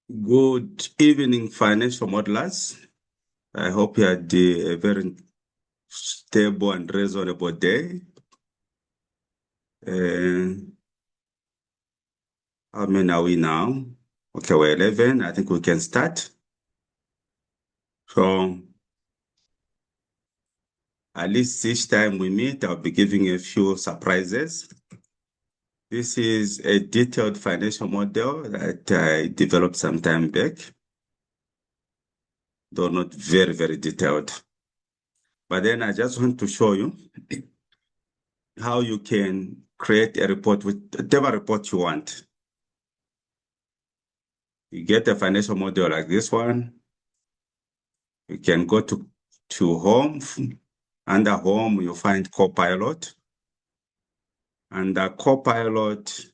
Good evening, financial modelers. I hope you had a very stable and reasonable day. How many are we now? Okay, we're 11. I think we can start. So, at least each time we meet, I'll be giving a few surprises. This is a detailed financial model that I developed some time back, though not very, very detailed. But then I just want to show you how you can create a report with whatever report you want. You get a financial model like this one. You can go to home. Under home, you find Copilot. Under Copilot,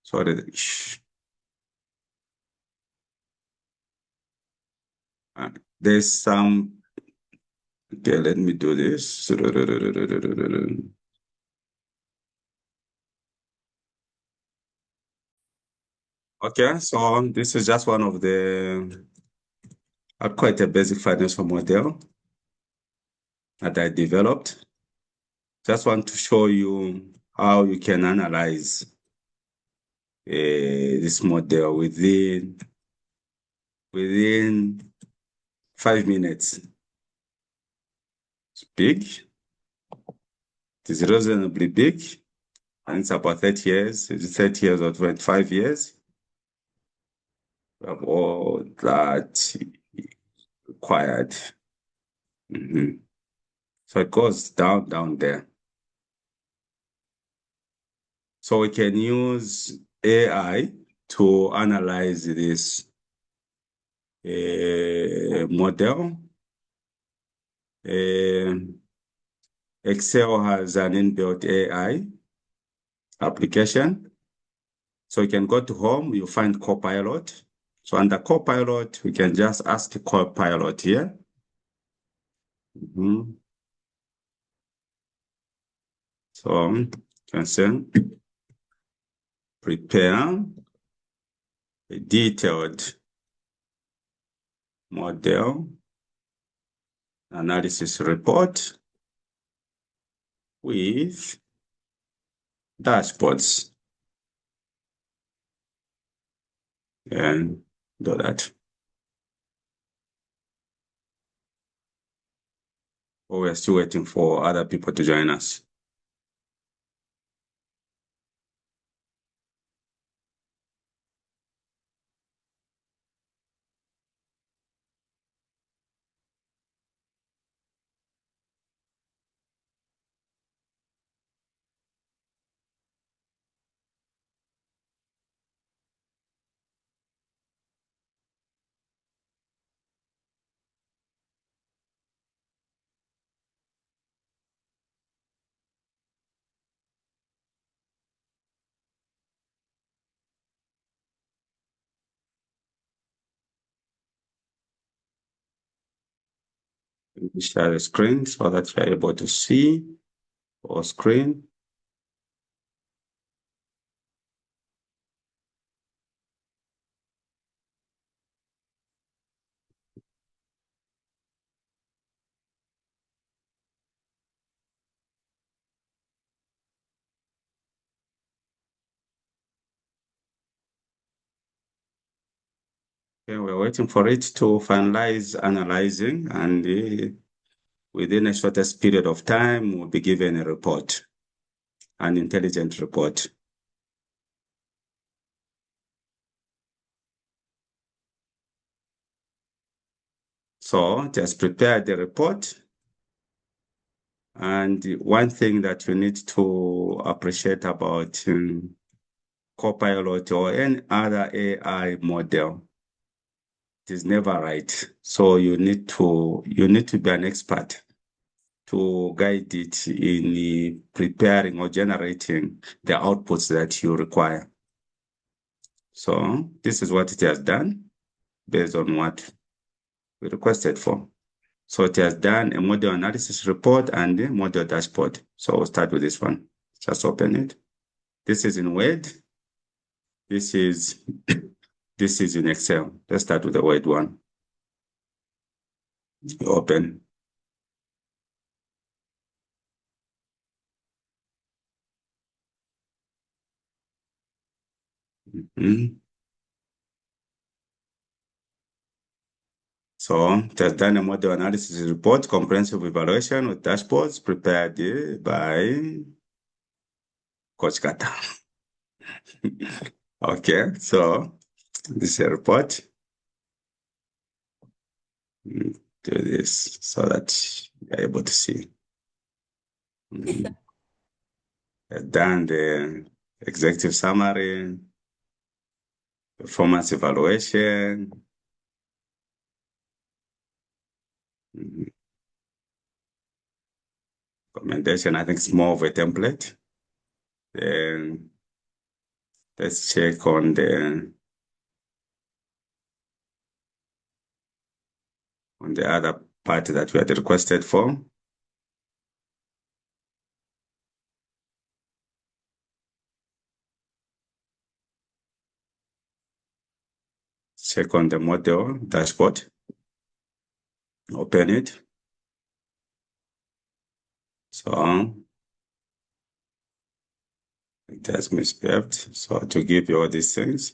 sorry, there's some, okay, let me do this. Okay, so this is just one of the, quite a basic financial model that I developed. Just want to show you how you can analyze this model within 5 minutes. It's big. It is reasonably big. And it's about 30 years. It's 30 years or 25 years. All that required. So it goes down there. So we can use AI to analyze this model. Excel has an inbuilt AI application. So you can go to home, you find Copilot. So under Copilot, we can just ask Copilot here. So you can say, prepare a detailed model analysis report with dashboards, and do that. Or we're still waiting for other people to join us. Share the screen so that you're able to see our screen. Okay, we're waiting for it to finalize analyzing, and within a shortest period of time, we'll be given a report, an intelligent report. So just prepare the report. And one thing that you need to appreciate about Copilot or any other AI model, it is never right. So you need to be an expert to guide it in preparing or generating the outputs that you require. So this is what it has done based on what we requested for. So it has done a model analysis report and a model dashboard. So we'll start with this one. Just open it. This is in Word. This is in Excel. Let's start with the Word one. Open. So it has done a model analysis report, comprehensive evaluation with dashboards prepared by Corkscrew. Okay, so this is a report. Do this so that you're able to see. Done the executive summary, performance evaluation. Commendation, I think it's more of a template. Then let's check on the other part that we had requested for. Check on the model dashboard. Open it. So it has misbehaved. So to give you all these things.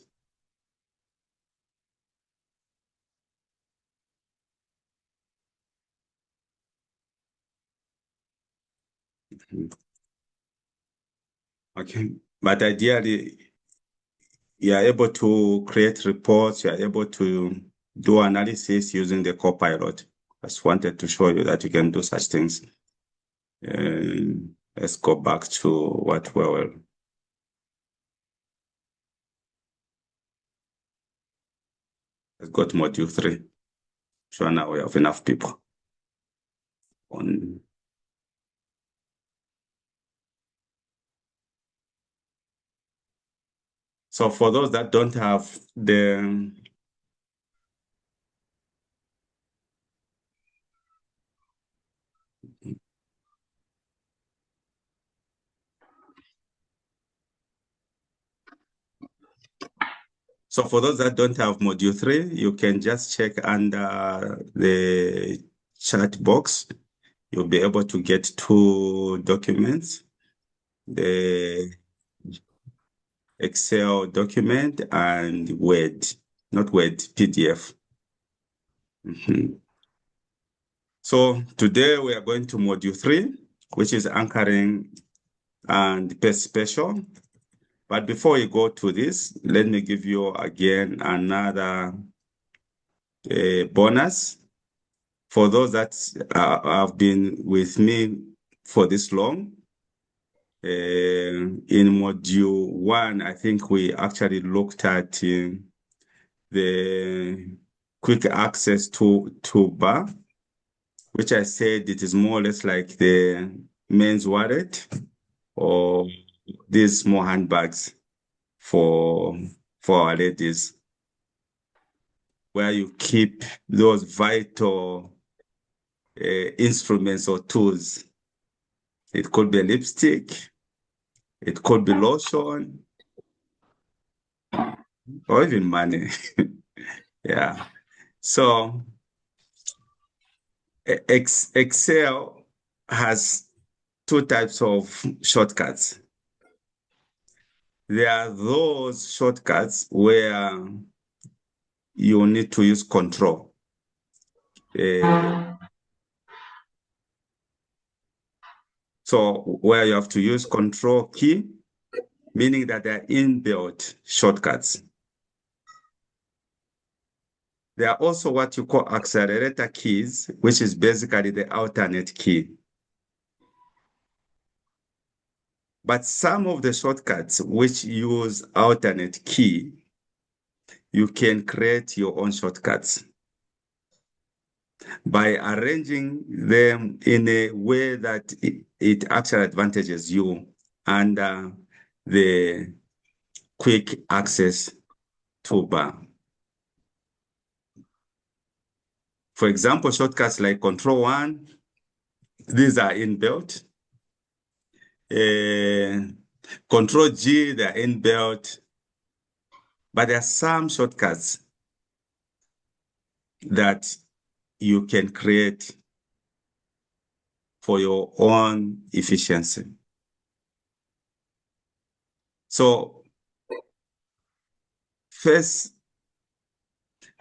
Okay, but ideally, you are able to create reports, you are able to do analysis using the Copilot. I just wanted to show you that you can do such things. Let's go back to what we were. Let's go to module 3. So now we have enough people on. So for those that don't have the So for those that don't have module 3, you can just check under the chat box. You'll be able to get 2 documents, the Excel document and Word, not Word, PDF. So today we are going to module 3, which is anchoring and pay special. But before we go to this, let me give you again another bonus. For those that have been with me for this long, in module 1, I think we actually looked at the quick access toolbar, which I said it is more or less like the men's wallet or these small handbags for our ladies, where you keep those vital instruments or tools. It could be a lipstick, it could be lotion, or even money. Yeah. So Excel has 2 types of shortcuts. There are those shortcuts where you need to use control. So where you have to use control key, meaning that they're inbuilt shortcuts. There are also what you call accelerator keys, which is basically the alternate key. But some of the shortcuts which use alternate key, you can create your own shortcuts by arranging them in a way that it actually advantages you under the quick access toolbar. For example, shortcuts like Control 1, these are inbuilt. Control G, they're inbuilt. But there are some shortcuts that you can create for your own efficiency. So first,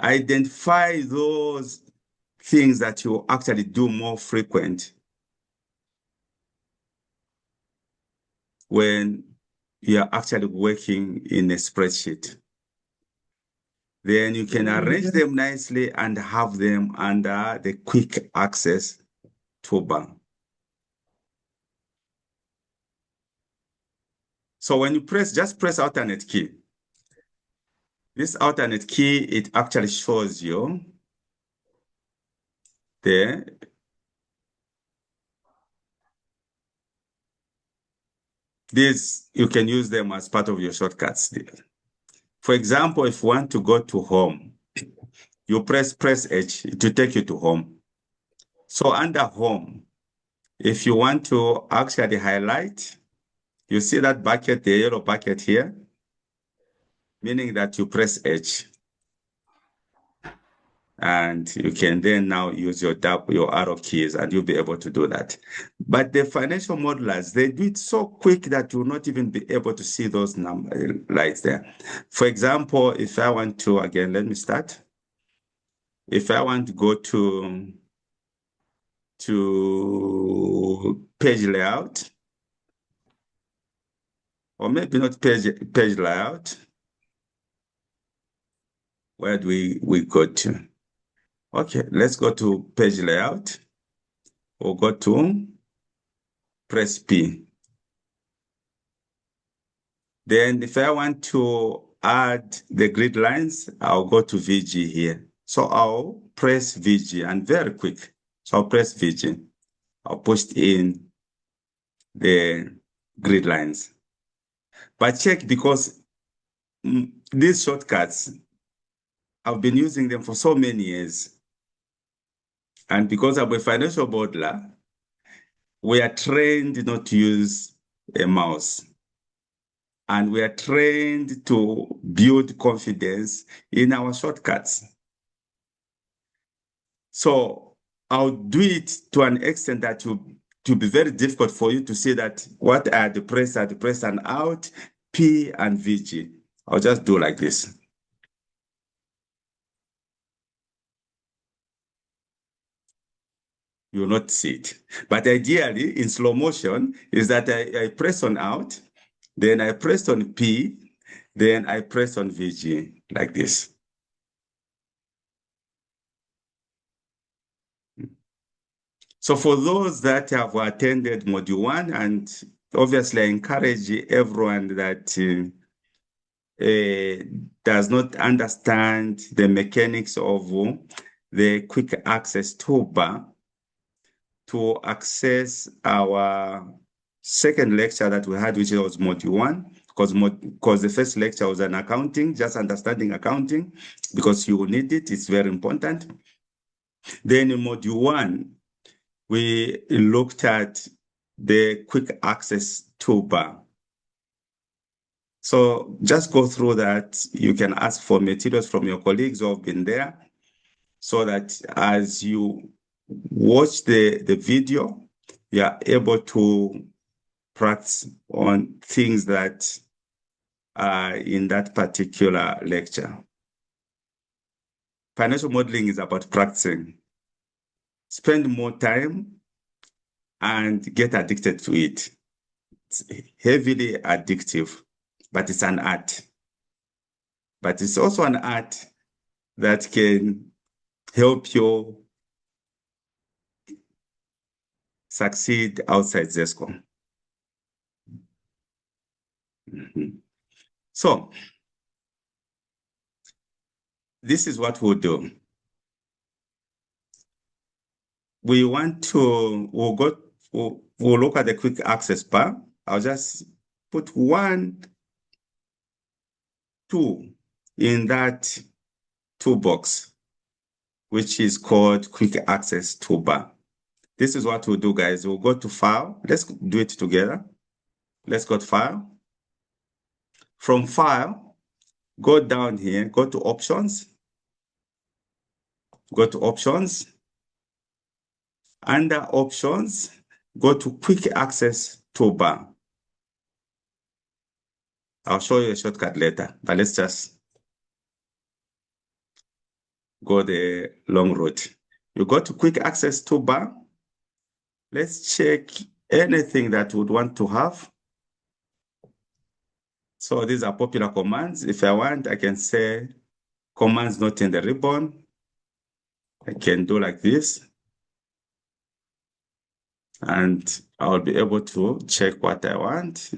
identify those things that you actually do more frequent when you are actually working in a spreadsheet. Then you can arrange them nicely and have them under the quick access toolbar. So when you just press alternate key. This alternate key, it actually shows you there. These, you can use them as part of your shortcuts. For example, if you want to go to home, you press H to take you to home. So under home, if you want to actually highlight, you see that bucket, the yellow bucket here, meaning that you press H. And you can then now use your arrow keys and you'll be able to do that. But the financial modelers, they do it so quick that you'll not even be able to see those lights there. For example, if I want to, again, let me start. If I want to go to page layout, or maybe not page layout, where do we go to? Okay, let's go to page layout. We'll go to press P. Then if I want to add the grid lines, I'll go to VG here. So I'll press VG and very quick. So I'll press VG. I'll push in the grid lines. But check, because these shortcuts, I've been using them for so many years. And because I'm a financial modeler, we are trained not to use a mouse. And we are trained to build confidence in our shortcuts. So I'll do it to an extent that will be very difficult for you to see that what are the press and out, P and VG. I'll just do like this. You will not see it. But ideally, in slow motion, is that I press on out, then I press on P, then I press on VG, like this. So for those that have attended Module 1, and obviously I encourage everyone that does not understand the mechanics of the quick access toolbar to access our second lecture that we had, which was Module 1, because the first lecture was an accounting, just understanding accounting, because you need it, it's very important. Then in Module 1, we looked at the quick access toolbar. So just go through that. You can ask for materials from your colleagues who have been there, so that as you watch the video, you are able to practice on things that are in that particular lecture. Financial modeling is about practicing. Spend more time and get addicted to it. It's heavily addictive, but it's an art. But it's also an art that can help you succeed outside ZESCO. So this is what we'll do. We'll look at the quick access bar. I'll just put 1, 2 in that toolbox, which is called quick access toolbar. This is what we'll do, guys. We'll go to file. Let's do it together. Let's go to file. From file, go down here, go to options, go to options. Under options, go to quick access toolbar. I'll show you a shortcut later, but let's just go the long route. You go to quick access toolbar. Let's check anything that we would want to have. So these are popular commands. If I want, I can say commands not in the ribbon. I can do like this. And I'll be able to check what I want.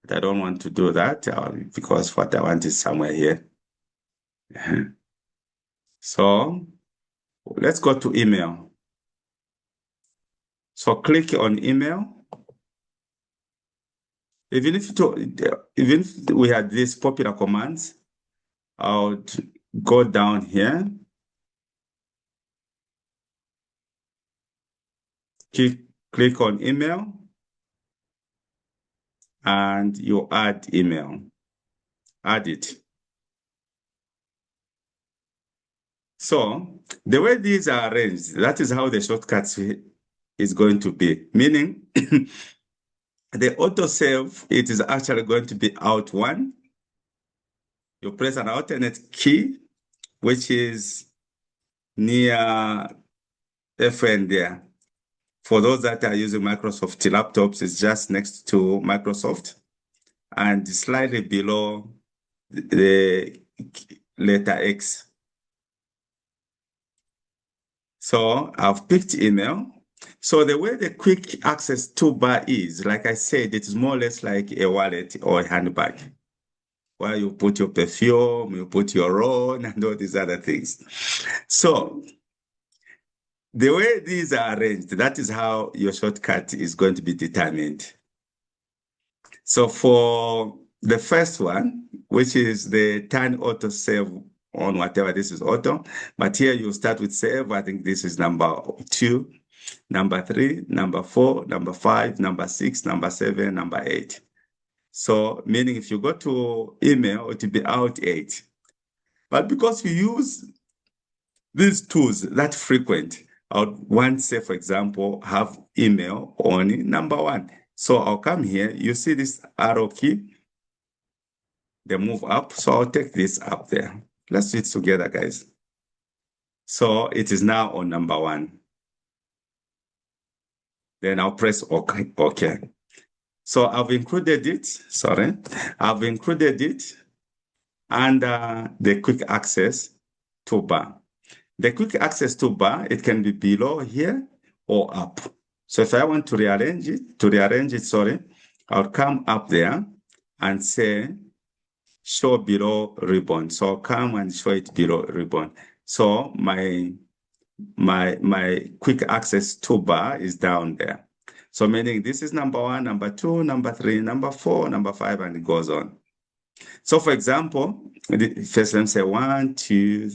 But I don't want to do that because what I want is somewhere here. So let's go to email. So click on email. Even if we had these popular commands, I would go down here. Click on email, and you add email. Add it. So the way these are arranged, that is how the shortcuts is going to be. Meaning, the autosave, it is actually going to be out one. You press an alternate key, which is near FN there. For those that are using Microsoft laptops, it's just next to Microsoft and slightly below the letter X. So I've picked email. So the way the quick access toolbar is, like I said, it is more or less like a wallet or a handbag, where you put your perfume, you put your own, and all these other things. So the way these are arranged, that is how your shortcut is going to be determined. So for the first one, which is the turn auto save on whatever, this is auto, but here you start with save. I think this is number 2, number 3, number 4, number 5, number 6, number 7, number 8. So meaning if you go to email, it will be out 8. But because you use these tools that frequent, I would want, say, for example, have email on number 1. So I'll come here, you see this arrow key, the move up. So I'll take this up there. Let's do it together, guys. So it is now on number 1. Then I'll press OK. Okay. So I've included it, I've included it under the quick access toolbar. The quick access toolbar, it can be below here or up. So if I want to rearrange it, I'll come up there and say, show below ribbon. So I'll come and show it below ribbon. So my quick access toolbar is down there. So meaning this is number 1, number 2, number 3, number 4, number 5, and it goes on. So for example, first let me say 1, 2,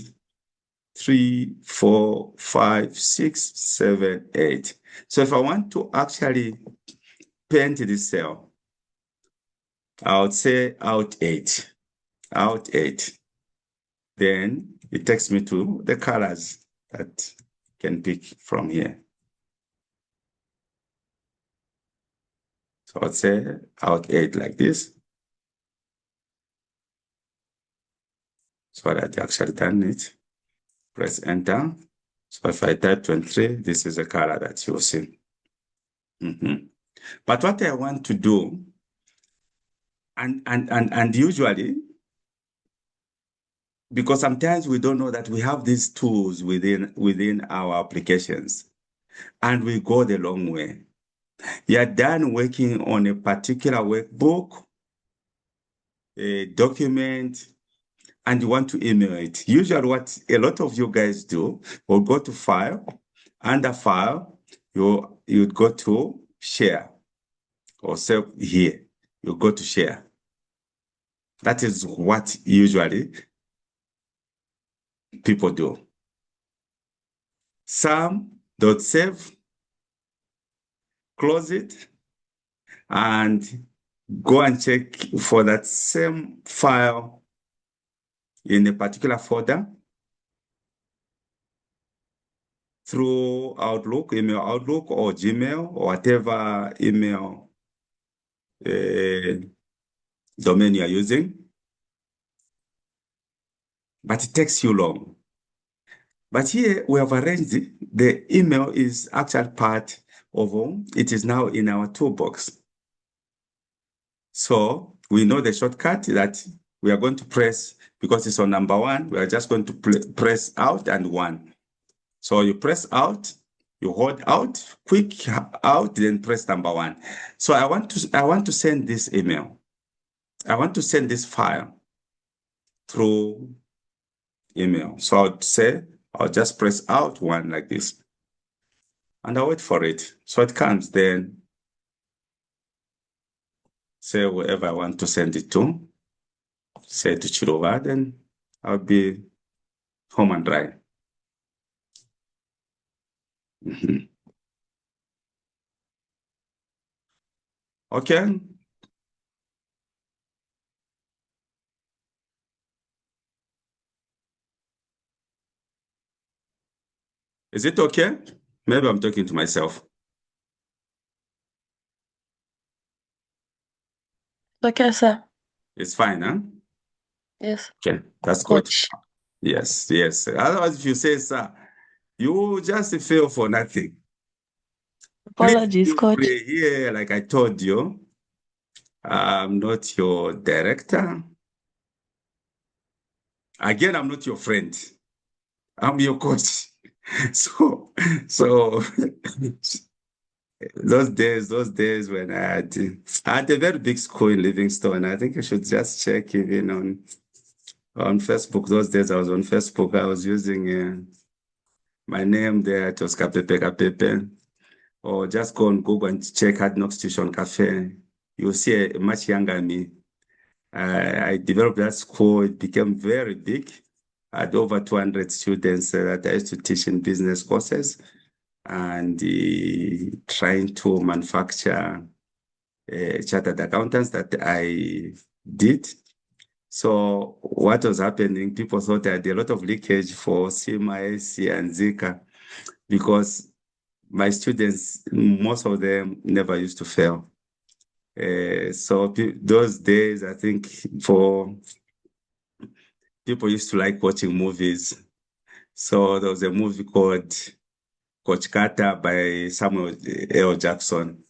3, 4, 5, 6, 7, 8. So if I want to actually paint this cell, I would say out 8. Then it takes me to the colors that can pick from here. So I'd say out 8 like this. So that actually done it. Press enter. So if I type 23, this is the color that you'll see. But what I want to do, and usually, because sometimes we don't know that we have these tools within our applications, and we go the long way. You're done working on a particular workbook, a document, and you want to email it. Usually what a lot of you guys do, will go to file, under file, you'd go to share, or save here, you go to share. That is what usually people do. Some don't save, close it, and go and check for that same file in a particular folder through Outlook, email Outlook or Gmail or whatever email domain you are using. But it takes you long. But here we have arranged the email is actual part of it is now in our toolbox. So we know the shortcut that we are going to press because it's on number 1. We are just going to press out and 1. So you press out, you hold out, quick out, then press number 1. So I want to send this email. I want to send this file through email. So I'll say, I'll just press out 1 like this. And I'll wait for it. So it comes, then say wherever I want to send it to, say to Chirova, then I'll be home and dry. Okay. Is it okay? Maybe I'm talking to myself. Okay, sir. It's fine, huh? Yes. Okay, that's good. Coach. Yes, yes. Otherwise, if you say, sir, you just fail for nothing. Please Apologies, feel coach. free here, like I told you, I'm not your director. Again, I'm not your friend. I'm your coach. So those days when I had a very big school in Livingston. I think you should just check even on Facebook. Those days I was on Facebook. I was using my name there. It was Kapepe Kapepe. Or just go on Google and check Hard Knocks Tuition Cafe. You'll see a much younger me. I developed that school. It became very big. I had over 200 students that I used to teach in business courses and trying to manufacture chartered accountants that I did. So what was happening, people thought I had a lot of leakage for CMIS and Zika because my students, most of them never used to fail. So those days, I think for people used to like watching movies. So there was a movie called Coach Carter by Samuel L. Jackson.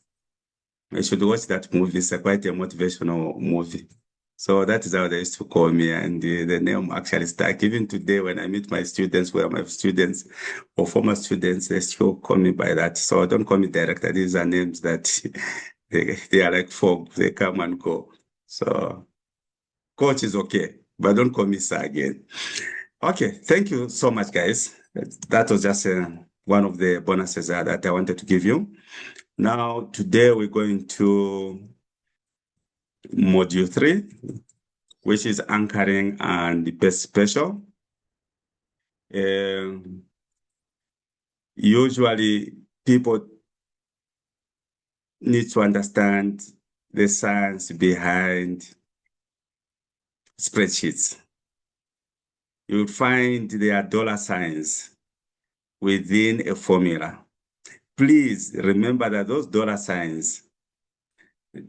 You should watch that movie. It's quite a motivational movie. So that is how they used to call me, and the name actually stuck. Even today, when I meet my students, who are my students or former students, they still call me by that. So don't call me director. These are names that they are like fog. They come and go. So coach is okay, but don't call me sir again. Okay, thank you so much, guys. That was just one of the bonuses that I wanted to give you. Now, today we're going to module 3, which is anchoring and the best special. Usually, people need to understand the science behind spreadsheets. You'll find there are dollar signs within a formula. Please remember that those dollar signs,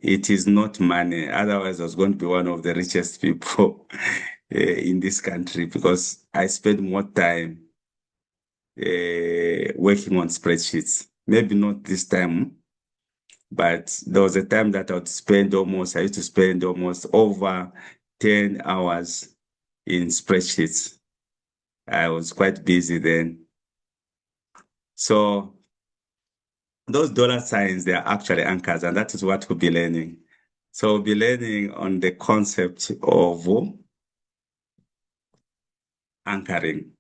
it is not money. Otherwise, I was going to be one of the richest people in this country because I spend more time working on spreadsheets. Maybe not this time, but there was a time that I used to spend almost over 10 hours in spreadsheets. I was quite busy then. So those dollar signs, they are actually anchors, and that is what we'll be learning. So we'll be learning on the concept of anchoring.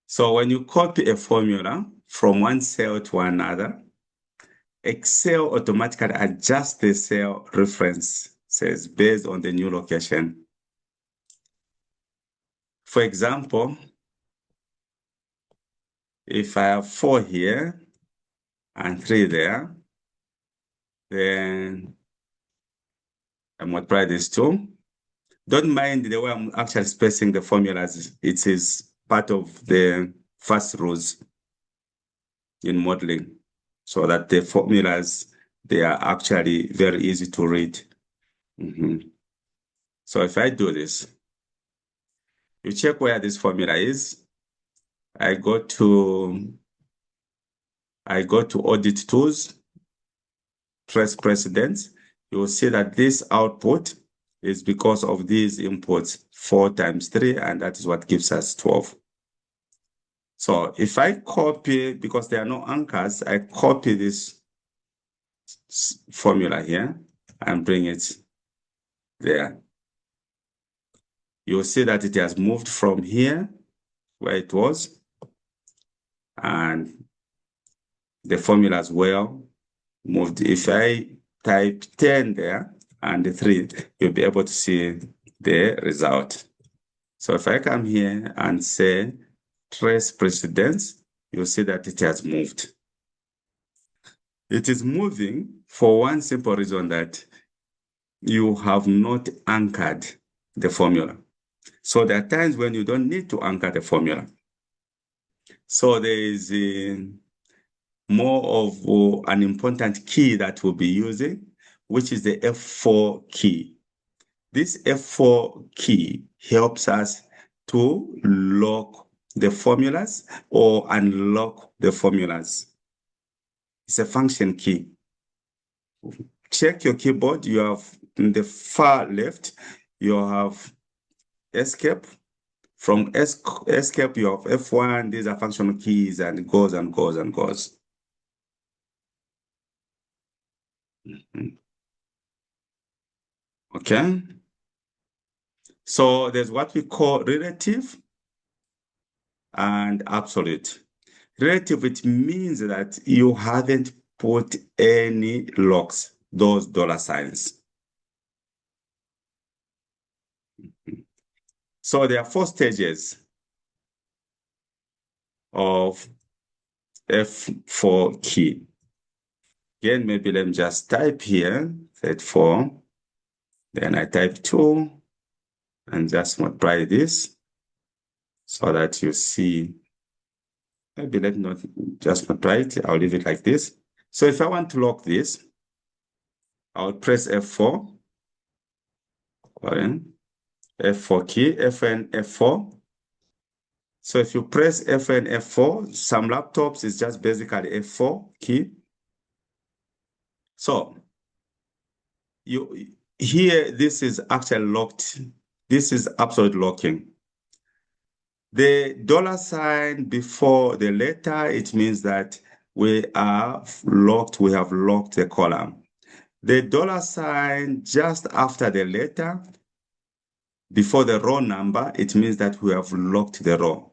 So when you copy a formula from one cell to another, Excel automatically adjusts the cell references based on the new location. For example, if I have 4 here, and 3 there. Then I multiply these two. Don't mind the way I'm actually spacing the formulas. It is part of the first rules in modeling, so that the formulas, they are actually very easy to read. So if I do this, you check where this formula is. I go to Audit Tools, Trace Precedence. You will see that this output is because of these inputs, 4 times 3, and that is what gives us 12. So if I copy, because there are no anchors, I copy this formula here and bring it there. You'll see that it has moved from here, where it was, and the formula as well moved. If I type 10 there and the 3, you'll be able to see the result. So if I come here and say trace precedence, you'll see that it has moved. It is moving for one simple reason, that you have not anchored the formula. So there are times when you don't need to anchor the formula. So there is more of an important key that we'll be using, which is the F4 key. This F4 key helps us to lock the formulas or unlock the formulas. It's a function key. Check your keyboard. You have in the far left, you have escape. From escape, you have F1. These are functional keys, and it goes and goes and goes. Okay. So there's what we call relative and absolute. Relative, it means that you haven't put any locks, those dollar signs. So there are 4 stages of F4 key. Again, maybe let me just type here, set 4, then I type 2, and just multiply this so that you see. Maybe let me not just multiply it, I'll leave it like this. So if I want to lock this, I'll press F4, F4 key, FN F4. So if you press FN F4, some laptops is just basically F4 key. So here, this is actually locked. This is absolute locking. The dollar sign before the letter, it means that we are locked, we have locked the column. The dollar sign just after the letter, before the row number, it means that we have locked the row.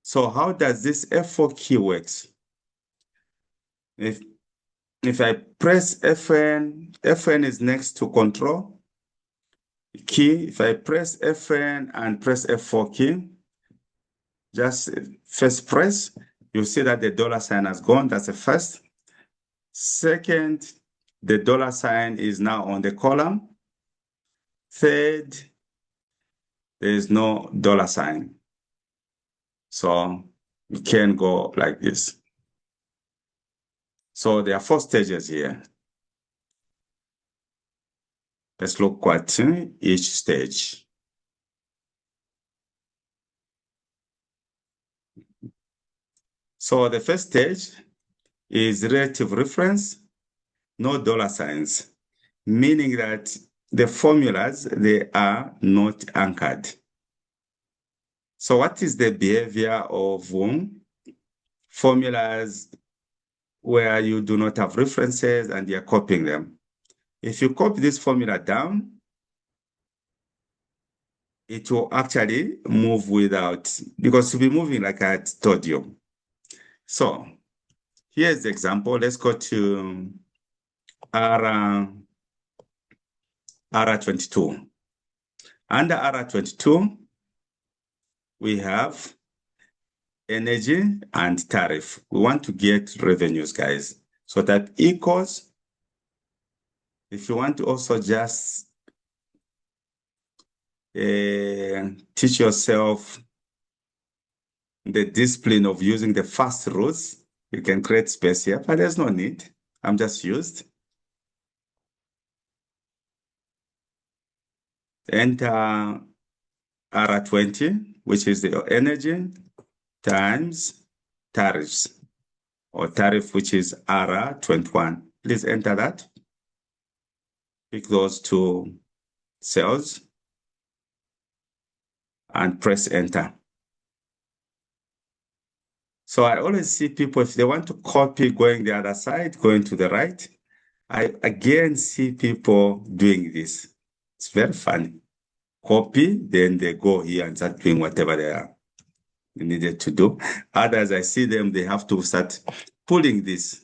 So how does this F4 key works? If I press FN, FN is next to Control key. If I press FN and press F4 key, just first press, you see that the dollar sign has gone. That's the first. Second, the dollar sign is now on the column. Third, there is no dollar sign. So you can go like this. So there are 4 stages here. Let's look at each stage. So the first stage is relative reference, no dollar signs, meaning that the formulas, they are not anchored. So what is the behavior of formulas where you do not have references and you're copying them? If you copy this formula down, it will actually move without, because you'll be moving like I told you. So here's the example. Let's go to R22. Under R22, we have energy and tariff. We want to get revenues, guys. So type equals. If you want to also just teach yourself the discipline of using the fast routes, you can create space here, but there's no need. I'm just used. Enter R20, which is the energy, times tariffs, or tariff, which is R21. Please enter that. Pick those two cells and press enter. So I always see people, if they want to copy going the other side, going to the right, I again see people doing this. It's very funny. Copy, then they go here and start doing whatever they are needed to do. Others, I see them, they have to start pulling this,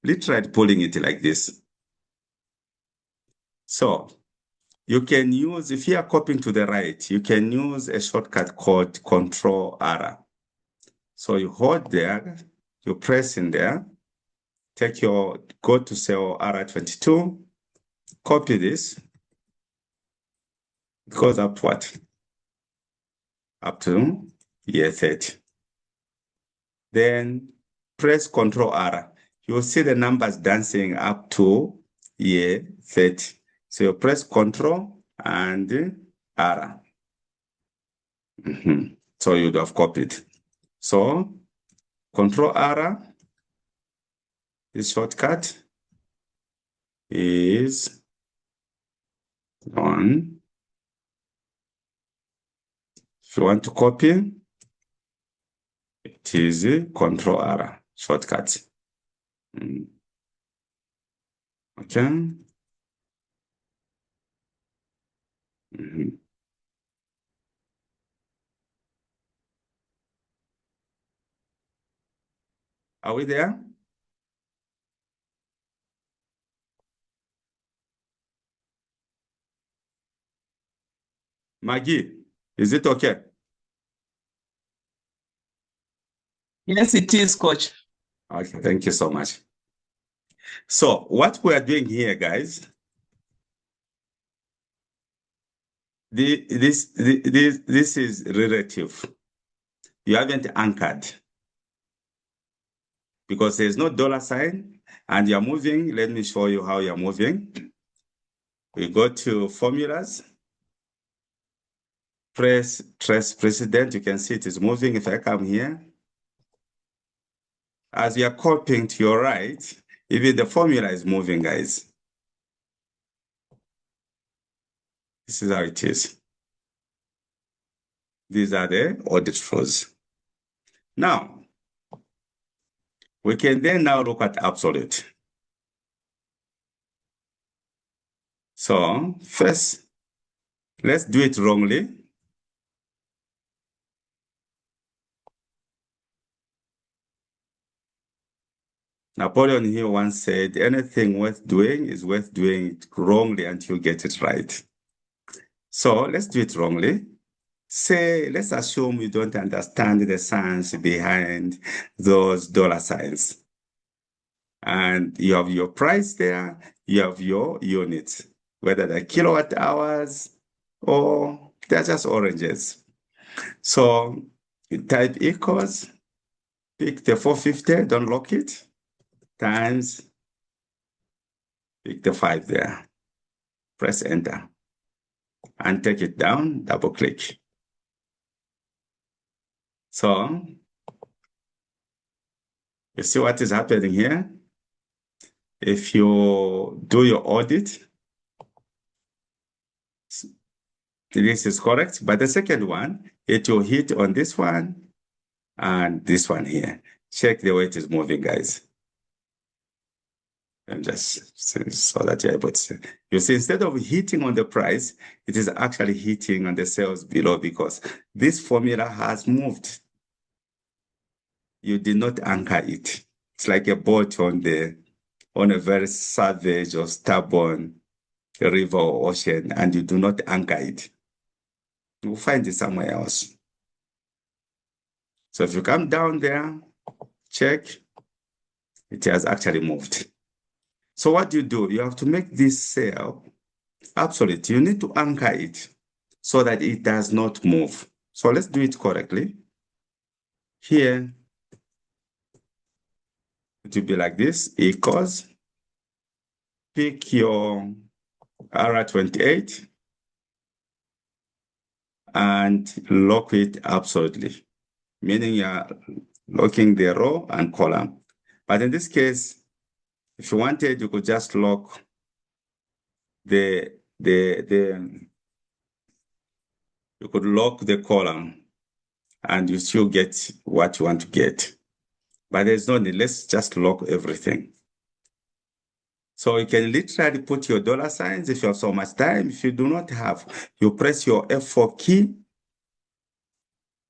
literally pulling it like this. So you can use, if you are copying to the right, you can use a shortcut called Ctrl R. So you hold there, you press in there, go to cell R22, copy this, it goes up to what? Up to year 30. Then press Ctrl R. You'll see the numbers dancing up to year 30. So you press Ctrl and R. So you'd have copied. So Ctrl R, this shortcut is on. If you want to copy, it is Ctrl R shortcut. Okay. Are we there? Maggie, is it okay? Yes, it is, Coach. Okay, thank you so much. So what we are doing here, guys, this is relative. You haven't anchored because there's no dollar sign and you're moving. Let me show you how you're moving. We go to formulas, press trace precedent. You can see it is moving. If I come here, as you're copying to your right, even the formula is moving, guys. This is how it is. These are the audit flows. Now, we can then now look at absolute. So first, let's do it wrongly. Napoleon Hill once said, anything worth doing is worth doing it wrongly until you get it right. So let's do it wrongly. Say, let's assume you don't understand the science behind those dollar signs. And you have your price there, you have your units, whether they're kilowatt hours or they're just oranges. So you type equals, pick the 450, don't lock it, times, pick the 5 there, press enter, and take it down, double click. So you see what is happening here? If you do your audit, this is correct, but the second one, it will hit on this one and this one here. Check the way it is moving, guys. And just so that you're able to see. You see, instead of hitting on the price, it is actually hitting on the cells below because this formula has moved. You did not anchor it. It's like a boat on a very savage or stubborn river or ocean, and you do not anchor it. You'll find it somewhere else. So if you come down there, check, it has actually moved. So what do? You have to make this cell absolute. You need to anchor it so that it does not move. So let's do it correctly. Here, it will be like this, equals, pick your R28 and lock it absolutely, meaning you are locking the row and column. But in this case, if you wanted, you could just lock you could lock the column and you still get what you want to get. But there's no need. Let's just lock everything. So you can literally put your dollar signs if you have so much time. If you do not have, you press your F4 key.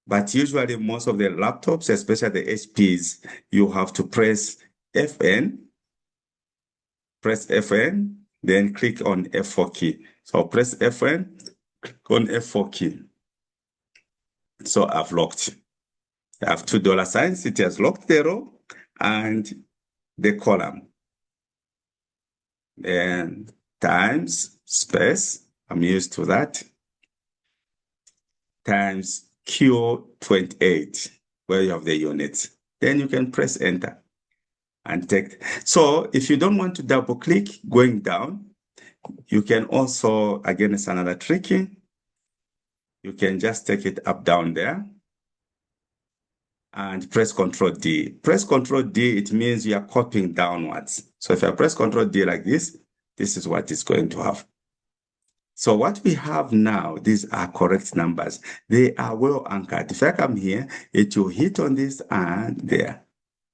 But usually most of the laptops, especially the HPs, you have to press FN, then click on F4 key. So press FN, click on F4 key. So I've locked. I have $2 signs. It has locked the row and the column. And times space, I'm used to that, times Q28, where you have the units. Then you can press enter and take. So if you don't want to double click going down, you can also, again, it's another tricky. You can just take it up down there and press Ctrl D. Press Ctrl D, it means you are copying downwards. So if I press Ctrl D like this is what it's going to have. So what we have now, these are correct numbers. They are well anchored. If I come here, it will hit on this and there.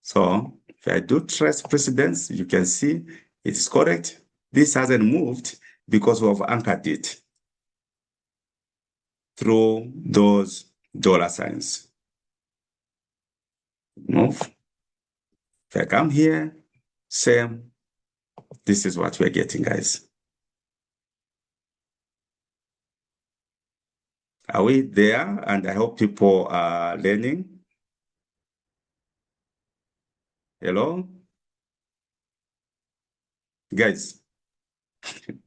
So if I do trace precedence, you can see it's correct. This hasn't moved because we have anchored it through those dollar signs. Move. If I come here, same. This is what we're getting, guys. Are we there? And I hope people are learning. Hello? Guys.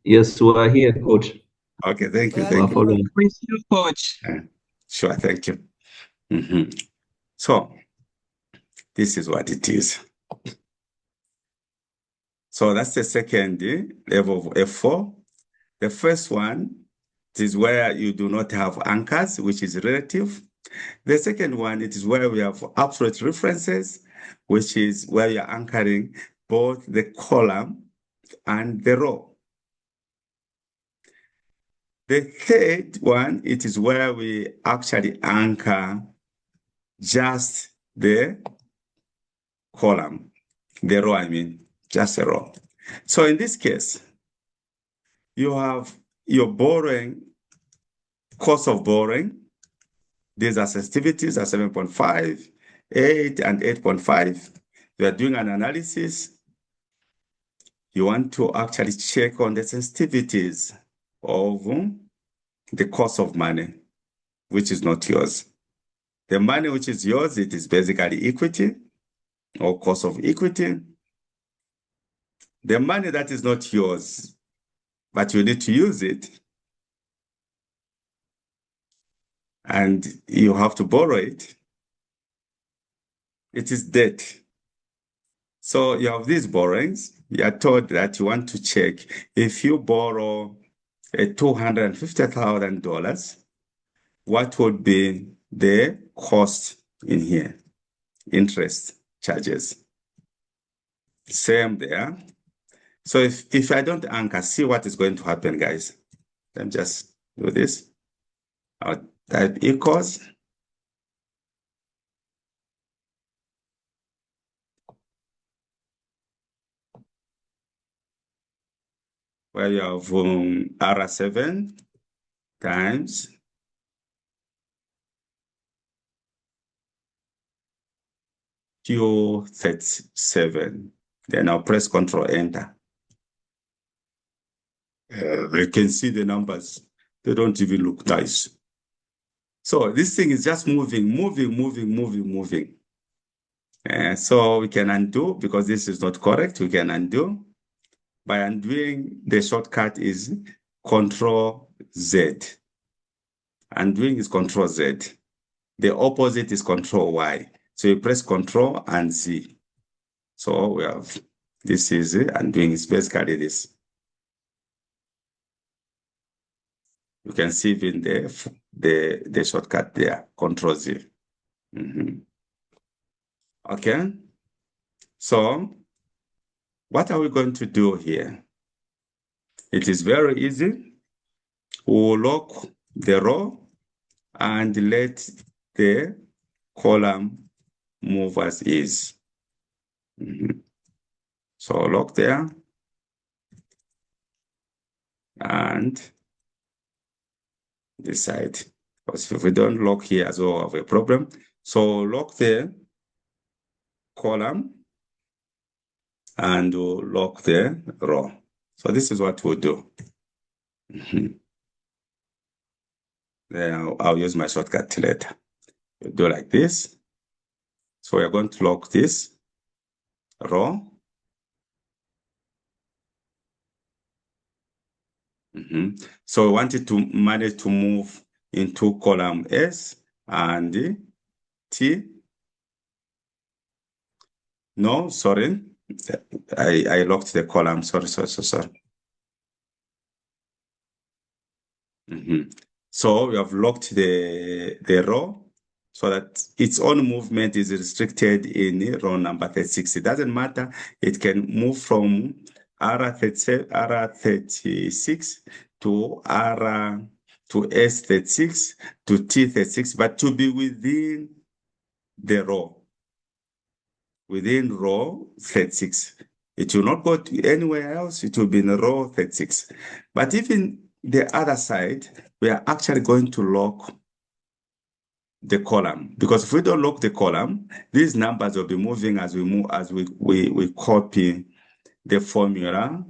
Yes, we are here, coach. Okay, thank you. We are Thank you. following. Coach. Sure, thank you. So this is what it is. So that's the second level of F4. The first one is where you do not have anchors, which is relative. The second one, it is where we have absolute references, which is where you're anchoring both the column and the row. The third one, it is where we actually anchor just the column, the row, I mean, just a row. So in this case, you have your borrowing, cost of borrowing. These are sensitivities are 7.5, 8, and 8.5. You are doing an analysis. You want to actually check on the sensitivities of the cost of money, which is not yours. The money which is yours, it is basically equity or cost of equity. The money that is not yours, but you need to use it, and you have to borrow it, it is debt. So you have these borrowings. You are told that you want to check if you borrow $250,000, what would be the cost in here? Interest charges. Same there. So if I don't anchor, see what is going to happen, guys. Let me just do this. I'll type equals. Where you have R7 times Q37. Then I'll press Ctrl Enter. You can see the numbers. They don't even look nice. So this thing is just moving. So we can undo because this is not correct. We can undo. By undoing, the shortcut is Ctrl Z. Undoing is Ctrl Z. The opposite is Ctrl Y. So you press Ctrl and Z. So we have, this is undoing is basically this. You can see even the shortcut there, Ctrl Z. Okay. So what are we going to do here? It is very easy. We'll lock the row and let the column move as is. So lock there and this side. Because if we don't lock here as well, we have a problem. So lock the column and we'll lock the row. So this is what we'll do. Then I'll use my shortcut later. We'll do like this. So we're going to lock this row. So we wanted to manage to move into column S and T. No, sorry. I locked the column. Sorry. So we have locked the row so that its own movement is restricted in row number 36. It doesn't matter. It can move from R36 to S36 to T36, but to be within the row. Within row 36. It will not go to anywhere else. It will be in row 36. But even the other side, we are actually going to lock the column, because if we don't lock the column, these numbers will be moving as we move, as we copy the formula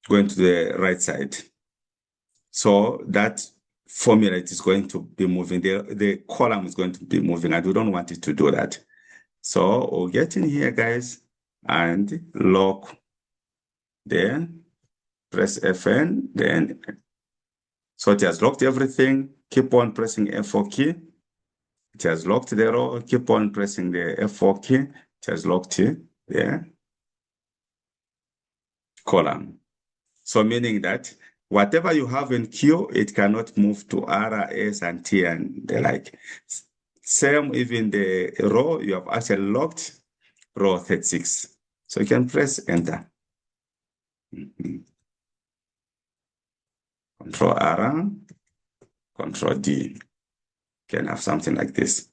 going to the right side. So that formula it is going to be moving, the column is going to be moving, and we don't want it to do that. So we'll get in here, guys, and lock, then press Fn, then so it has locked everything. Keep on pressing F4 key. It has locked the row. Keep on pressing the F4 key. It has locked the column. So meaning that whatever you have in Q, it cannot move to R, S, and T, and the like. Same, even the row, you have actually locked row 36. So you can press enter. Control R, Control D. You can have something like this.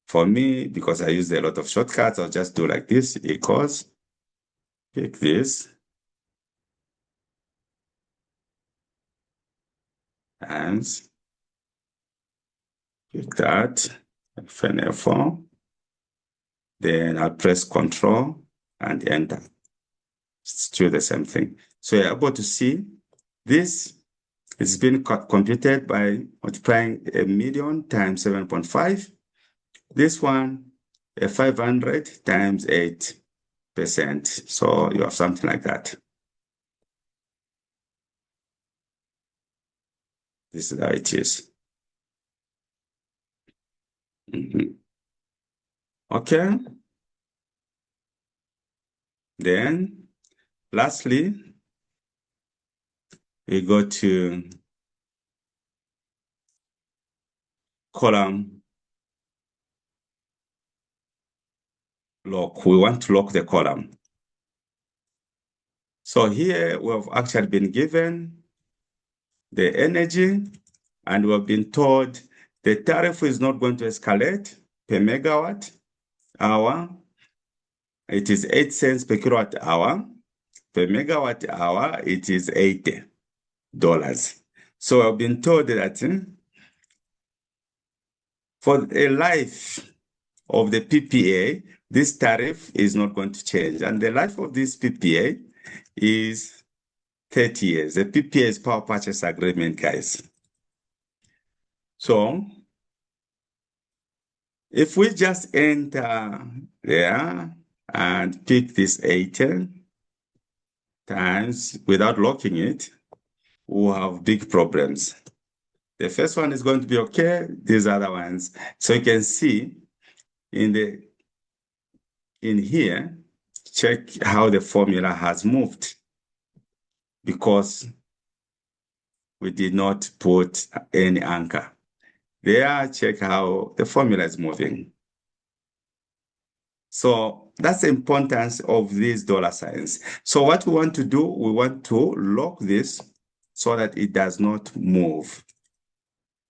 For me, because I use a lot of shortcuts, I'll just do like this, equals, pick this, and pick that, F4. Then I'll press Control and enter. Still the same thing. So you're able to see this is being computed by multiplying 1,000,000 times 7.5. This one, 500 times 8%. So you have something like that. This is how it is. Okay. Then, lastly, we go to column lock. We want to lock the column. So here we have actually been given the energy, and we have been told the tariff is not going to escalate per megawatt hour. It is 8 cents per kilowatt hour. Per megawatt hour, it is $80. So I've been told that for a life of the PPA, this tariff is not going to change. And the life of this PPA is 30 years. The PPA is power purchase agreement, guys. So if we just enter there and pick this 80 times without locking it, we'll have big problems. The first one is going to be okay, these other ones. So you can see in here, check how the formula has moved because we did not put any anchor. There, check how the formula is moving. So that's the importance of these dollar signs. So what we want to do, we want to lock this so that it does not move.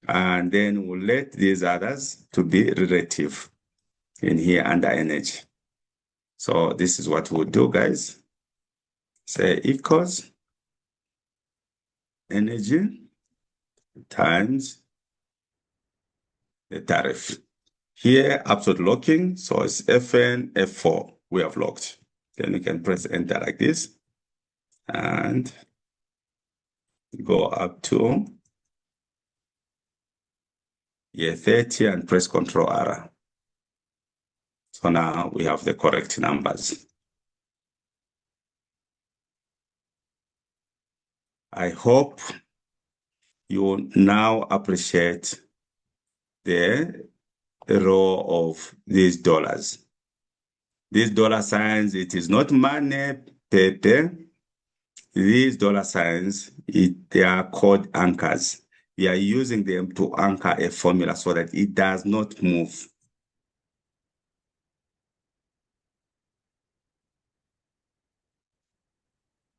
And then we'll let these others to be relative in here under energy. So this is what we'll do, guys. Say equals energy times the tariff. Here, absolute locking, so it's Fn, F4, we have locked. Then we can press enter like this and go up to 30 and press Ctrl R. So now we have the correct numbers. I hope you now appreciate the role of these dollars. These dollar signs, it is not money, paper. These dollar signs, they are called anchors. We are using them to anchor a formula so that it does not move.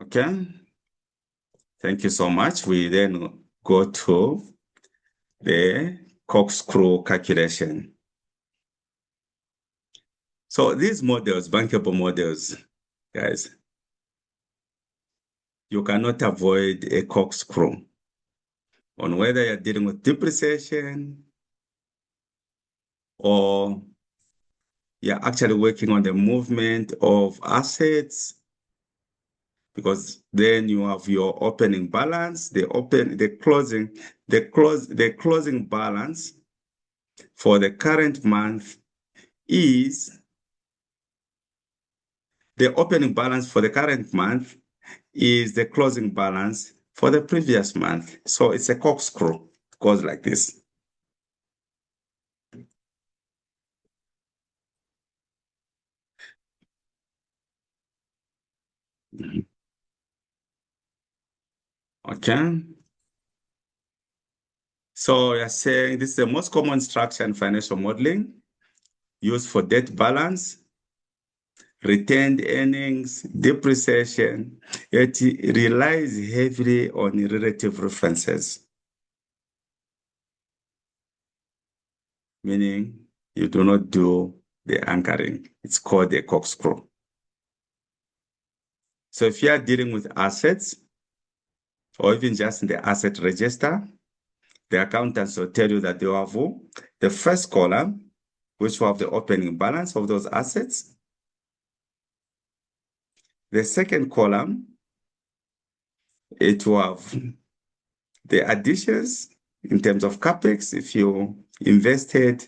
Okay. Thank you so much. We then go to the corkscrew calculation. So these models, bankable models, guys, you cannot avoid a corkscrew on whether you're dealing with depreciation or you're actually working on the movement of assets, because then you have your opening balance, the closing balance for the current month is the opening balance for the current month is the closing balance for the previous month. So it's a corkscrew. It goes like this. Okay. So you're saying this is the most common structure in financial modeling used for debt balance, retained earnings, depreciation. It relies heavily on relative references, meaning you do not do the anchoring. It's called a corkscrew. So if you are dealing with assets, or even just in the asset register, the accountants will tell you that they have the first column, which will have the opening balance of those assets. The second column, it will have the additions in terms of CapEx. If you invested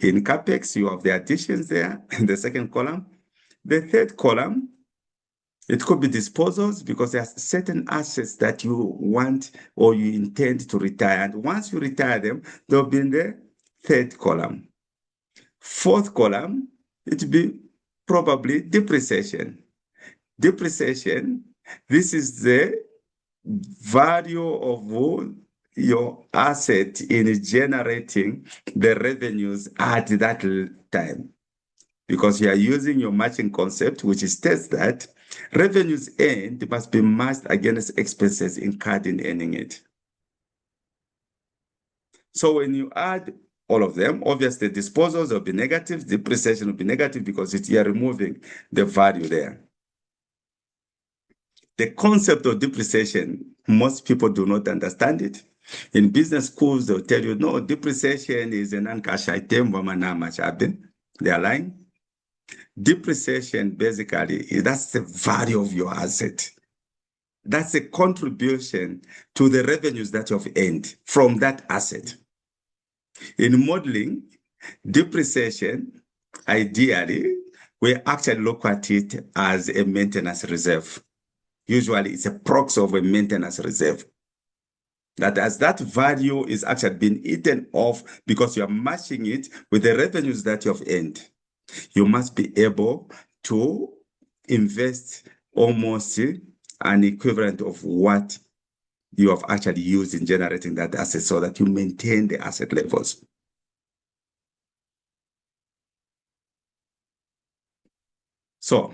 in CapEx, you have the additions there in the second column. The third column, it could be disposals because there are certain assets that you want or you intend to retire. And once you retire them, they'll be in the third column. Fourth column, it will be probably depreciation. Depreciation, this is the value of your asset in generating the revenues at that time. Because you are using your matching concept, which states that revenues earned must be matched against expenses incurred in earning it. So when you add all of them, obviously disposals will be negative, depreciation will be negative because you are removing the value there. The concept of depreciation, most people do not understand it. In business schools, they'll tell you, no, depreciation is a non-cash item. They are lying. Depreciation, basically, that's the value of your asset. That's a contribution to the revenues that you've earned from that asset. In modeling, depreciation, ideally, we actually look at it as a maintenance reserve. Usually, it's a proxy of a maintenance reserve. That as that value is actually being eaten off because you're matching it with the revenues that you've earned, you must be able to invest almost an equivalent of what you have actually used in generating that asset so that you maintain the asset levels. So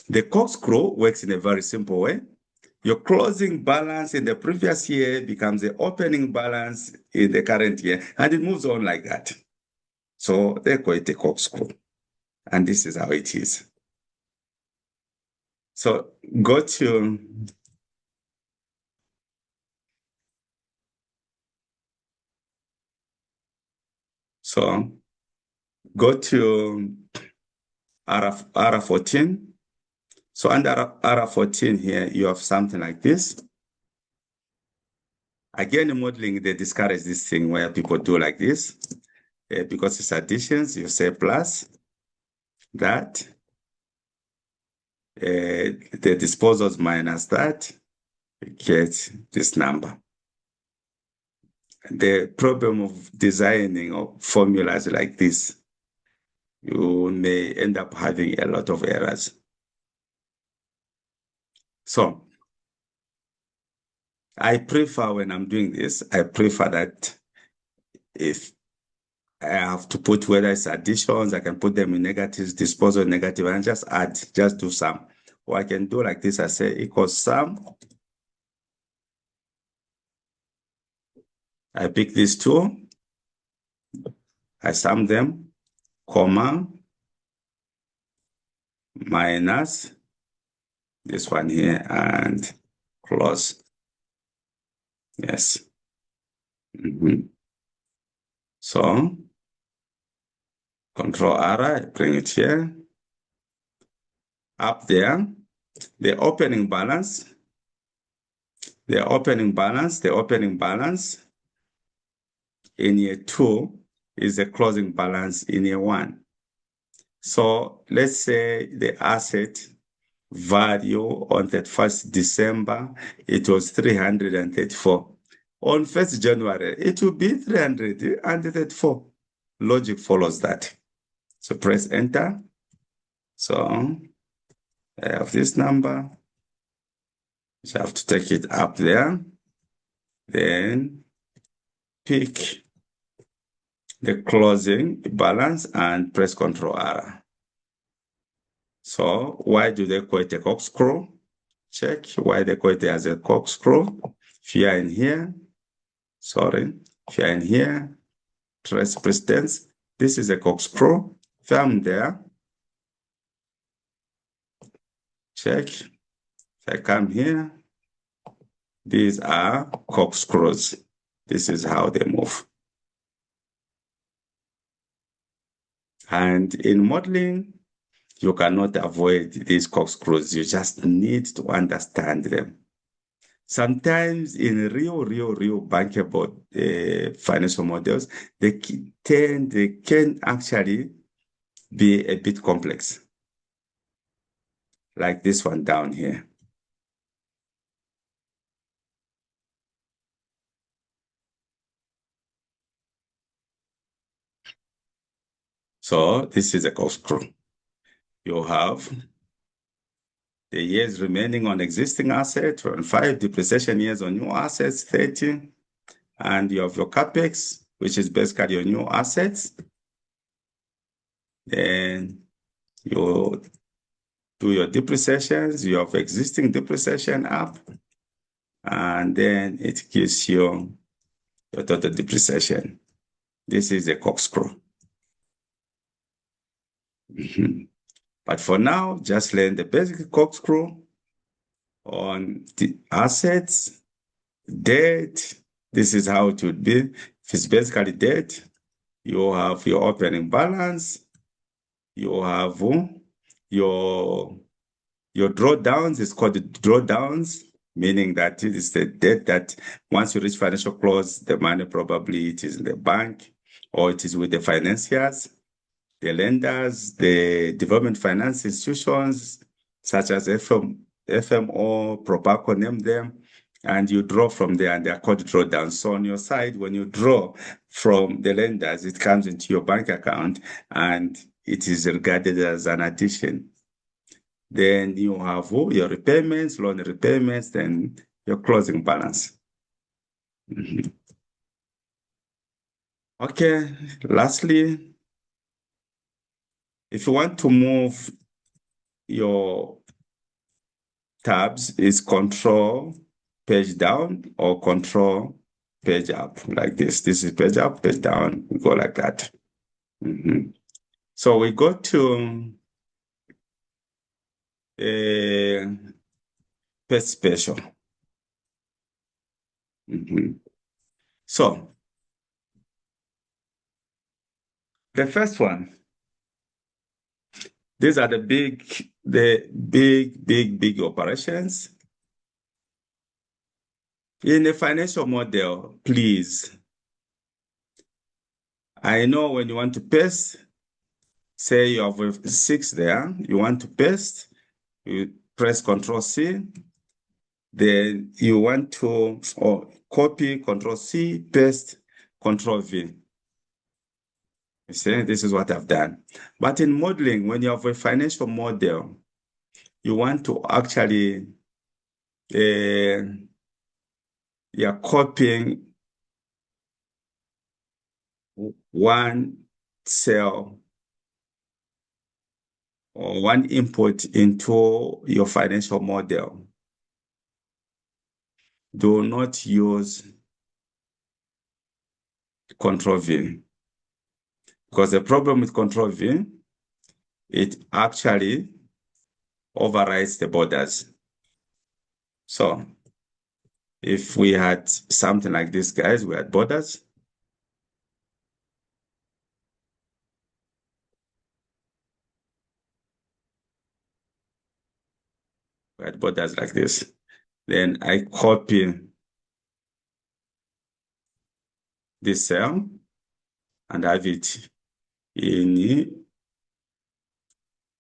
the corkscrew works in a very simple way. Your closing balance in the previous year becomes the opening balance in the current year, and it moves on like that. So they call it a corkscrew. And this is how it is. So go to R14. So under R14 here, you have something like this. Again, in modeling, they discourage this thing where people do like this. Because it's additions, you say plus that. The disposals minus that, you get this number. The problem of designing of formulas like this, you may end up having a lot of errors. So I prefer, when I'm doing this, I prefer that if I have to put whether it's additions, I can put them in negatives, disposal negative, and just add, just do sum. Or I can do like this, I say equals sum. I pick these two, I sum them, comma, minus this one here, and close. Yes. So Ctrl R, I bring it here. Up there, the opening balance in year 2 is the closing balance in year 1. So let's say the asset value on 31st December, it was 334. On 1st January, it will be 334. Logic follows that. So press enter. So I have this number. So I have to take it up there. Then pick the closing balance and press Ctrl R. So why do they call it a corkscrew? Check why they call it as a corkscrew. If you are in here, trace precedence. This is a corkscrew. If I'm there, check. If I come here, these are corkscrews. This is how they move. And in modeling, you cannot avoid these corkscrews. You just need to understand them. Sometimes in real bankable financial models, they can actually be a bit complex. Like this one down here. So this is a corkscrew. You have the years remaining on existing assets, 5 depreciation years on new assets, 30, and you have your capex, which is basically your new assets. Then you do your depreciations, you have existing depreciation up, and then it gives you your total depreciation. This is a corkscrew. But for now, just learn the basic corkscrew on the assets, debt. This is how it would be. If it's basically debt, you have your opening balance, you have your drawdowns, it's called the drawdowns, meaning that it is the debt that once you reach financial close, the money probably it is in the bank or it is with the financiers, the lenders, the development finance institutions, such as FMO, Propaco, name them, and you draw from there, and they are called drawdowns. So on your side, when you draw from the lenders, it comes into your bank account, and it is regarded as an addition. Then you have your repayments, loan repayments, then your closing balance. Okay, lastly, if you want to move your tabs, is Control page down or Control page up, like this. This is page up, page down, we go like that. So we go to page special. So the first one, these are the big operations. In a financial model, please, I know when you want to paste, say you have 6 there, you want to paste, you press Ctrl C, then you want to copy, Ctrl C, paste, Ctrl V. You see, this is what I've done. But in modeling, when you have a financial model, you want to actually, you're copying one cell or one input into your financial model. Do not use Ctrl V. Because the problem with Ctrl V, it actually overrides the borders. So if we had something like this, guys, we had borders. We had borders like this. Then I copy this cell and have it in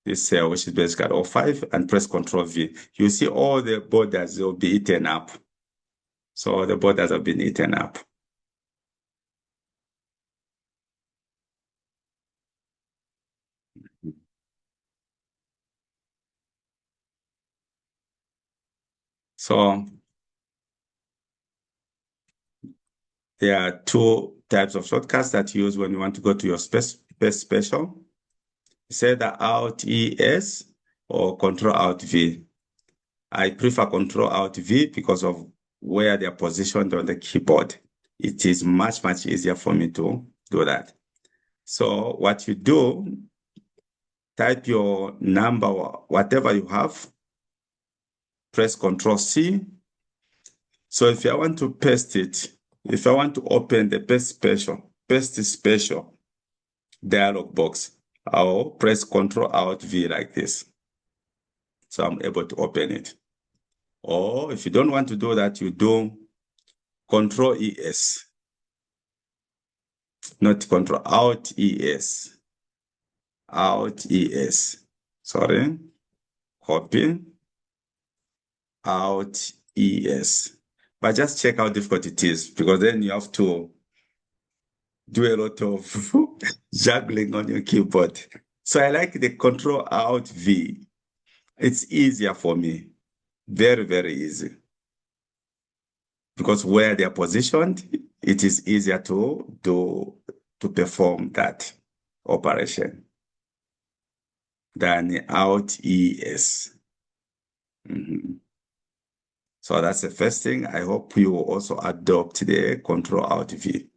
this cell, which is basically O5, and press Ctrl V. You see all the borders will be eaten up. So the borders have been eaten up. So there are 2 types of shortcuts that you use when you want to go to your special. Say the Alt ES or Ctrl Alt V. I prefer Ctrl Alt V because of where they are positioned on the keyboard. It is much easier for me to do that. So what you do, type your number, whatever you have, press Ctrl C. So if I want to paste it, if I want to open the paste special dialog box, I'll press Ctrl Alt V like this. So I'm able to open it. Or if you don't want to do that, you do Ctrl ES, not Ctrl Alt ES. Alt ES. Sorry. Copy. Alt ES. But just check how difficult it is, because then you have to do a lot of juggling on your keyboard. So I like the Ctrl Alt V. It's easier for me. Very easy. Because where they are positioned, it is easier to perform that operation than Alt ES. So that's the first thing. I hope you will also adopt the Ctrl Alt V.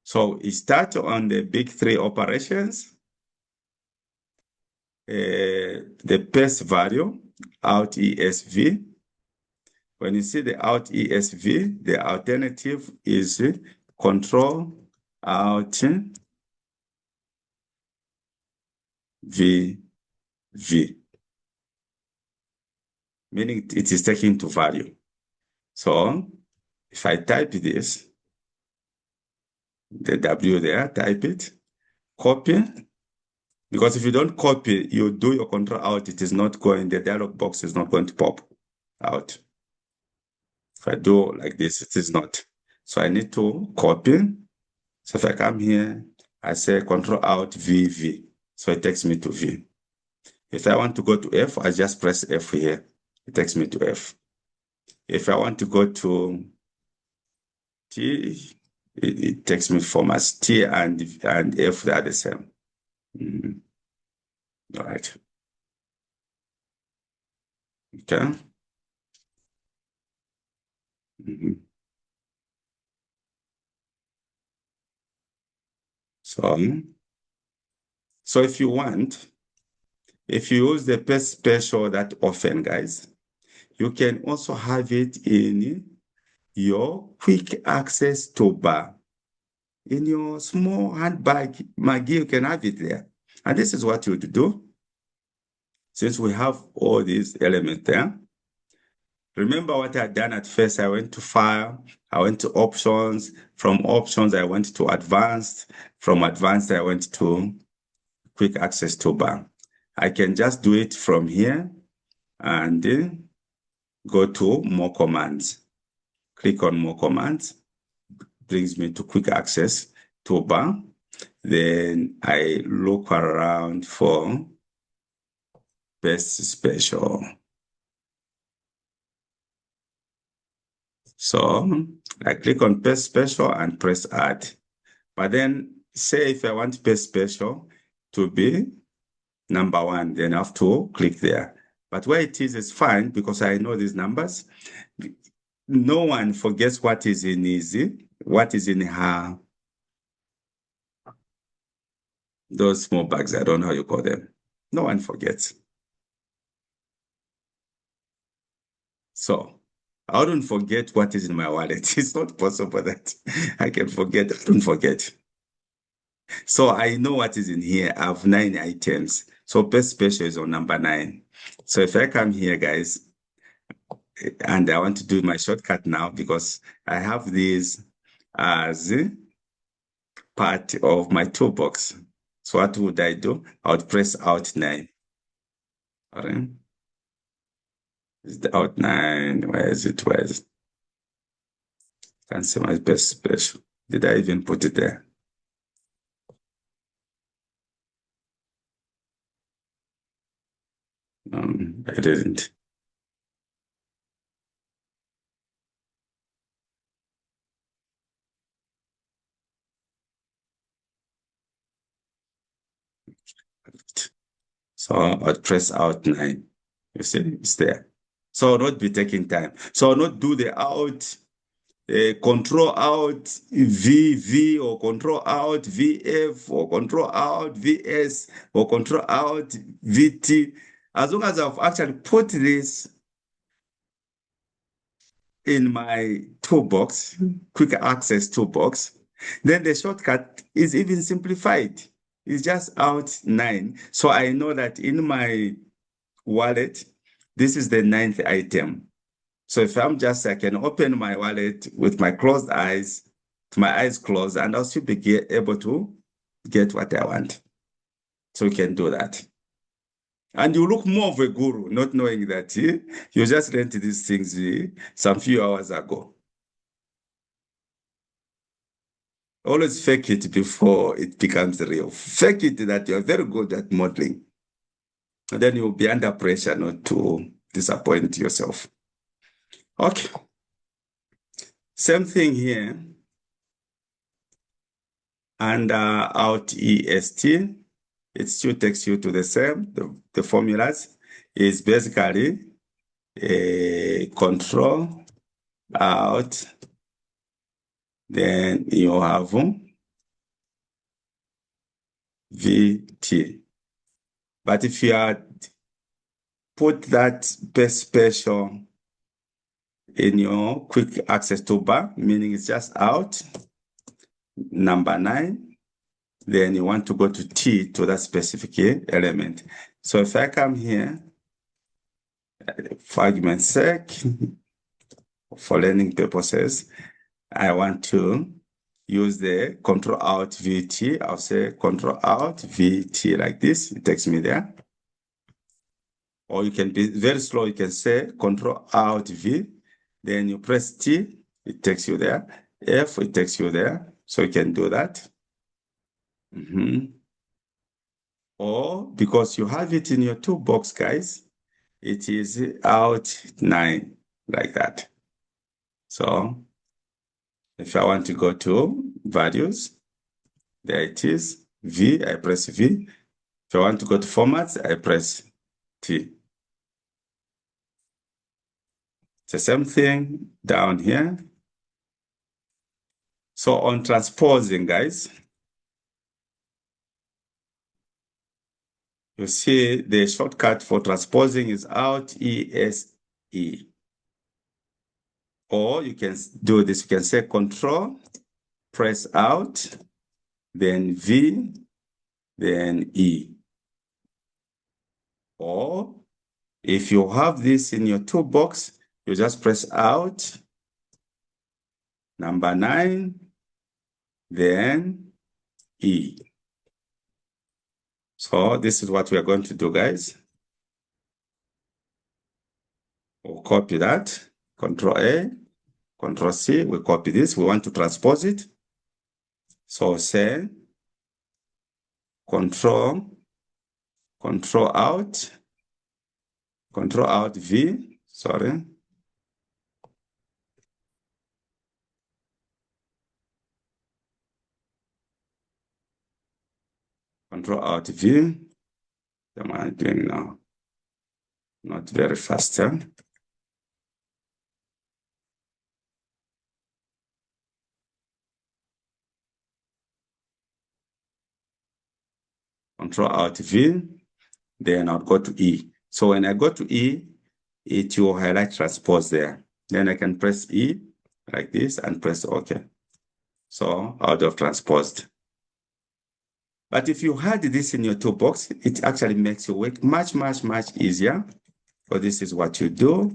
So we start on the big 3 operations. The paste value, Alt ESV. When you see the Alt ESV, the alternative is Ctrl Alt V. meaning it is taken to value. So if I type this, the W there, type it, copy, because if you don't copy, you do your Ctrl Alt, it is not going, the dialog box is not going to pop out. If I do like this, it is not. So I need to copy. So if I come here, I say Ctrl Alt V, V. So it takes me to V. If I want to go to F, I just press F here. It takes me to F. If I want to go to T, it takes me formats. T and F, they are the same. All right. Okay. So if you want, if you use the paste special that often, guys, you can also have it in your quick access toolbar. In your small handbag, Maggie, you can have it there. And this is what you would do. Since we have all these elements there, remember what I had done at first. I went to File, I went to Options. From Options, I went to Advanced. From Advanced, I went to Quick Access Toolbar. I can just do it from here and go to More Commands. Click on More Commands, brings me to Quick Access Toolbar. Then I look around for Paste Special. So I click on Paste Special and press Add. But then say if I want Paste Special to be number 1, then I have to click there. But where it is fine because I know these numbers. No one forgets what is in her, those small bags. I don't know how you call them. No one forgets. So I wouldn't forget what is in my wallet. It's not possible that I can forget. I don't forget. So I know what is in here. I have 9 items. So Paste Special is on number 9. So if I come here, guys, and I want to do my shortcut now because I have these as part of my toolbox. So what would I do? I would press Alt 9. All right. Is the Alt 9? Where is it? Where is it? Can't see my Paste Special. Did I even put it there? I didn't. So I'll press Alt 9. You see, it's there. So I'll not be taking time. So I'll not do the Alt, Ctrl Alt V or Ctrl Alt VF or Ctrl Alt VS or Ctrl Alt VT. As long as I've actually put this in my toolbox, quick access toolbox, then the shortcut is even simplified. It's just Alt 9. So I know that in my wallet, this is the 9th item. So if I can open my wallet with my closed eyes, my eyes closed, and I'll still be able to get what I want. So you can do that. And you look more of a guru, not knowing that you just learned these things some few hours ago. Always fake it before it becomes real. Fake it that you're very good at modeling. And then you'll be under pressure not to disappoint yourself. Okay. Same thing here. And Alt EST, it still takes you to the same. The formulas is basically a Control Alt, then you have VT. But if you had put that Paste Special in your quick access toolbar, meaning it's just Alt, number 9, then you want to go to T to that specific element. So if I come here For argument's sake, for learning purposes, I want to use the Ctrl Alt VT. I'll say Ctrl Alt VT like this. It takes me there. Or you can be very slow. You can say Ctrl Alt V. Then you press T. It takes you there. F. It takes you there. So you can do that. Or because you have it in your toolbox, guys, it is Alt 9 like that. So if I want to go to values, there it is, V, I press V. If I want to go to formats, I press T. It's the same thing down here. So on transposing, guys, you see the shortcut for transposing is Alt ESE. Or you can do this, you can say Control, press Alt, then V, then E. Or if you have this in your toolbox, you just press Alt, number 9, then E. So this is what we are going to do, guys. We'll copy that, Control A, Control C, we copy this, we want to transpose it. So say, Control Alt V, sorry. Control Alt V. What am I doing now? Not very fast, huh? Control Alt V, then I'll go to E. So when I go to E, it will highlight transpose there. Then I can press E like this and press OK. So I would have transposed. But if you had this in your toolbox, it actually makes your work much, much, much easier. So this is what you do.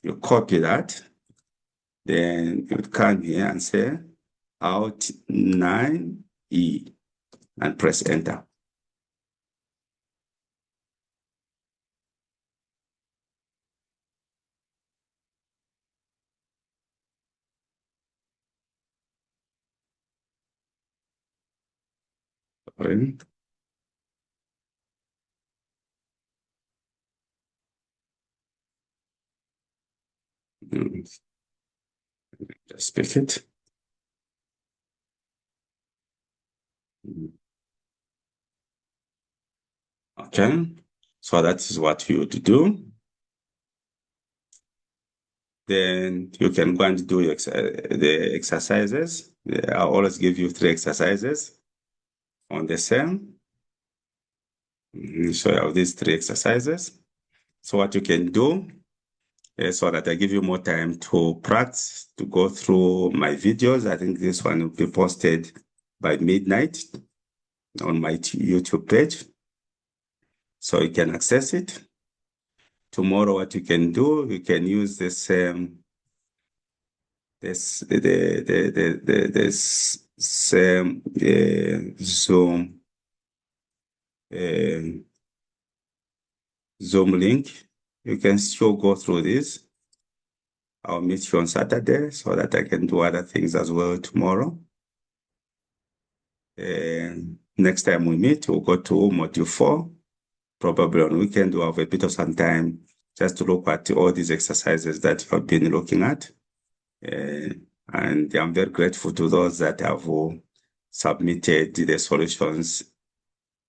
You copy that. Then you would come here and say Alt 9E and press Enter. Sorry. Just pick it. Okay, so that is what you would do. Then you can go and do the exercises. I always give you 3 exercises on the same. So I have these 3 exercises. So what you can do is so that I give you more time to practice, to go through my videos. I think this one will be posted by midnight on my YouTube page. So you can access it. Tomorrow, what you can do, you can use the same same Zoom link. You can still go through this. I'll meet you on Saturday so that I can do other things as well tomorrow. Next time we meet, we'll go to module 4. Probably on weekend, we'll have a bit of some time just to look at all these exercises that you've been looking at. And I'm very grateful to those that have submitted the solutions,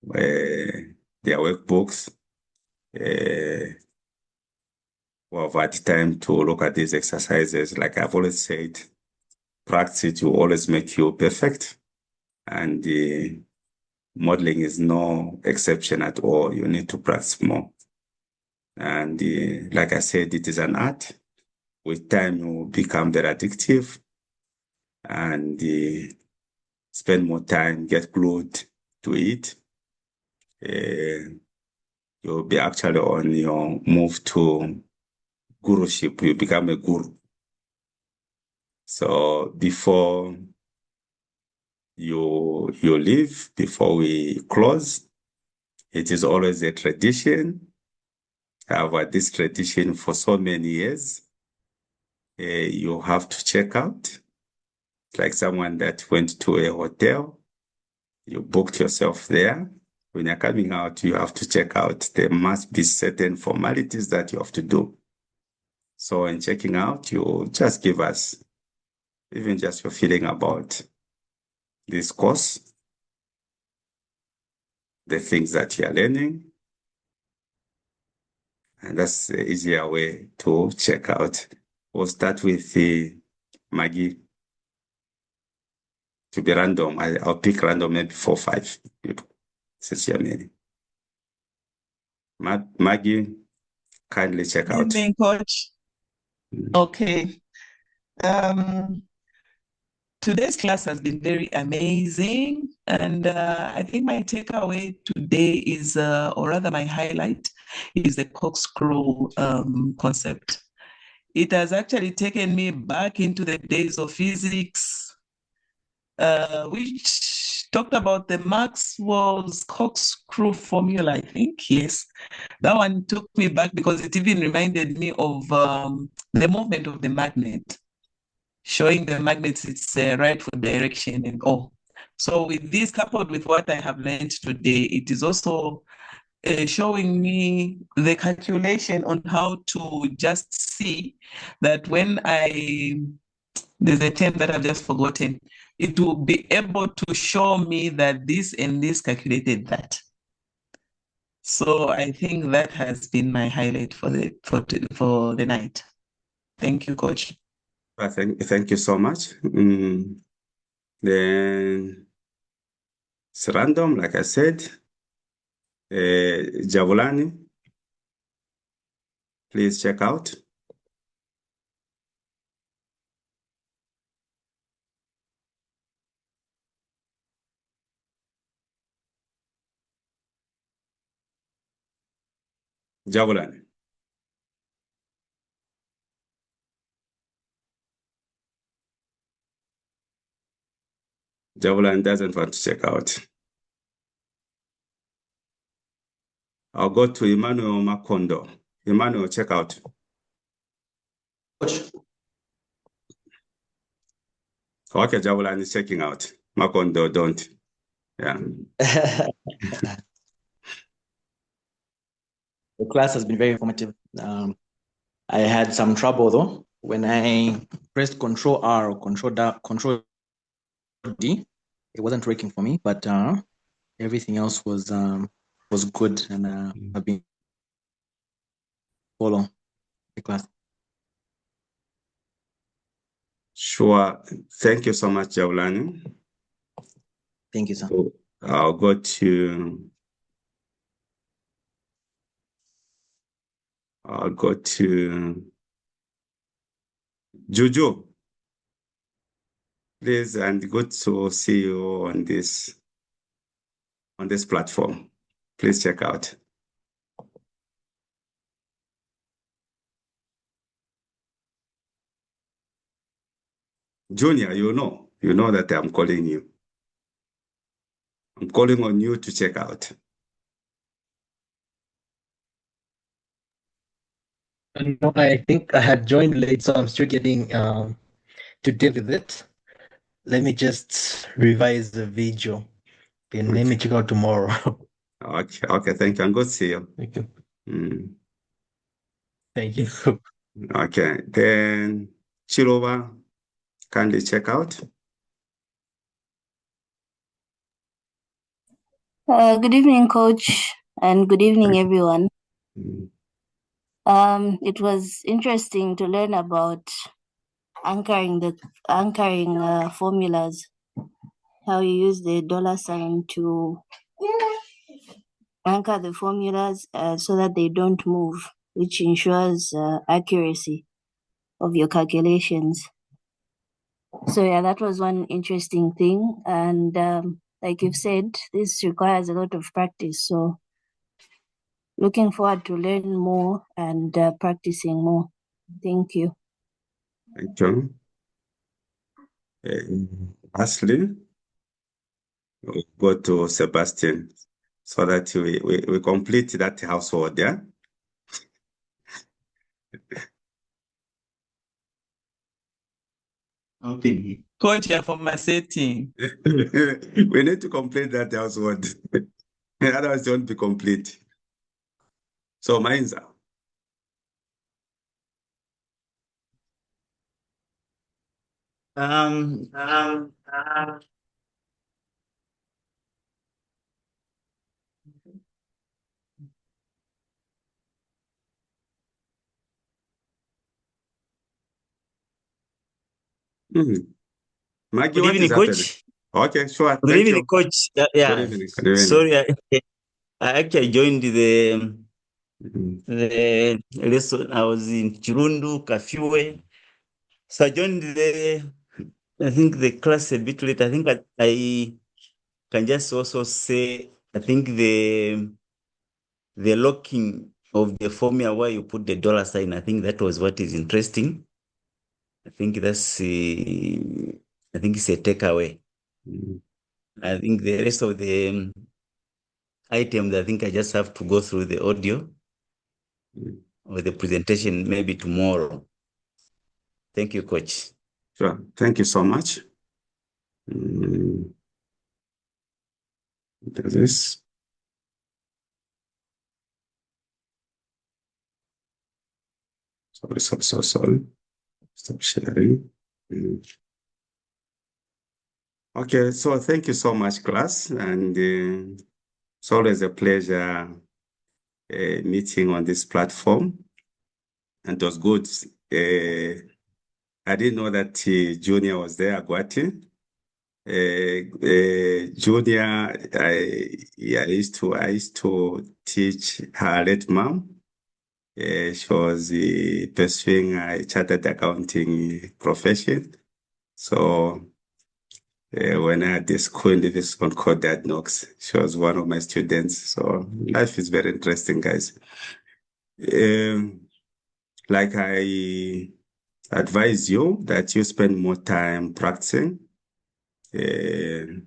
their workbooks. We have had time to look at these exercises. Like I've always said, practice will always make you perfect. And modeling is no exception at all. You need to practice more. And like I said, it is an art. With time, you will become very addictive and spend more time, get glued to it. You'll be actually on your move to guruship. You become a guru. So before you leave, before we close, it is always a tradition. I've had this tradition for so many years. You have to check out, like someone that went to a hotel. You booked yourself there. When you're coming out, you have to check out. There must be certain formalities that you have to do. So in checking out, you just give us even just your feeling about this course, the things that you are learning. And that's the easier way to check out. We'll start with Maggie. To be random, I'll pick random, maybe 4 or 5 people, since you're many. Maggie, kindly check Good out. evening, Coach. Okay. Today's class has been very amazing. And I think my takeaway today is, or rather my highlight, is the corkscrew concept. It has actually taken me back into the days of physics, which talked about the Maxwell's corkscrew formula, I think. Yes, that one took me back because it even reminded me of the movement of the magnet, showing the magnets its rightful direction and all. So with this, coupled with what I have learned today, it is also showing me the calculation on how to just see that when there's a term that I've just forgotten, it will be able to show me that this and this calculated that. So I think that has been my highlight for the night. Thank you, Coach. Thank you so much. Then it's random, like I said. Javulani, please check out. Javulani. Javulani doesn't want to check out. I'll go to Emmanuel Makondo. Emmanuel, check out. Coach. Okay, Javulani is checking out. Makondo, don't. Yeah. The class has been very informative. I had some trouble though when I pressed Ctrl R or Ctrl D. It wasn't working for me, but everything else was good, and I've been following the class. Sure. Thank you so much, Javulani. Thank you, sir. So I'll go to Juju. Please, and good to see you on this platform. Please check out. Junior, you know that I'm calling you. I'm calling on you to check out. No, I think I had joined late, so I'm still getting to deal with it. Let me just revise the video. Then let me check out tomorrow. Okay, thank you. And good to see you. Thank you. Thank you. Okay, then Chilova, kindly check out. Good evening, Coach, and good evening, everyone. It was interesting to learn about anchoring formulas, how you use the $sign to anchor the formulas so that they don't move, which ensures accuracy of your calculations. So yeah, that was one interesting thing. And like you've said, this requires a lot of practice. So looking forward to learn more and practicing more. Thank you. Thank you. Lastly, we'll go to Sebastian so that we complete that household, yeah? Okay. Coach, you're for my setting. We need to complete that household. Otherwise, it won't be complete. So mine's Um, Maggie, Good what evening, is happening? coach. Okay, sure. Good Thank evening, you. coach. Good Yeah, evening. Good evening. sorry, I actually joined the Mhm. lesson. I was in Chirundu, Kafue. So I joined I think the class a bit late. I think I can just also say, I think the locking of the formula where you put the dollar sign, I think that was what is interesting. I think I think it's a takeaway. Mhm. I think the rest of the items, I think I just have to go through the audio or the presentation maybe tomorrow. Thank you, coach. Sure. Thank you so much. This. Sorry. Stop sharing. Okay, so thank you so much, class. And it's always a pleasure meeting on this platform. And it was good. I didn't know that Junior was there, Agwati. Junior, I used to teach her late mom. She was pursuing a chartered accounting profession. So when I had this school in this one called Dad Knox, she was one of my students. So life is very interesting, guys. Like I advise you that you spend more time practicing. If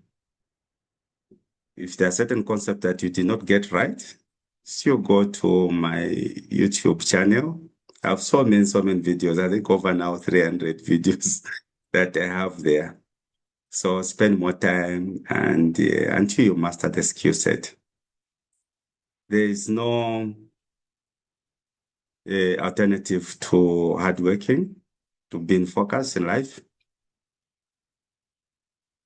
there are certain concepts that you did not get right, still go to my YouTube channel. I have so many videos. I think over now 300 videos that I have there. So spend more time and until you master the skill set. There is no alternative to hardworking, to being focused in life.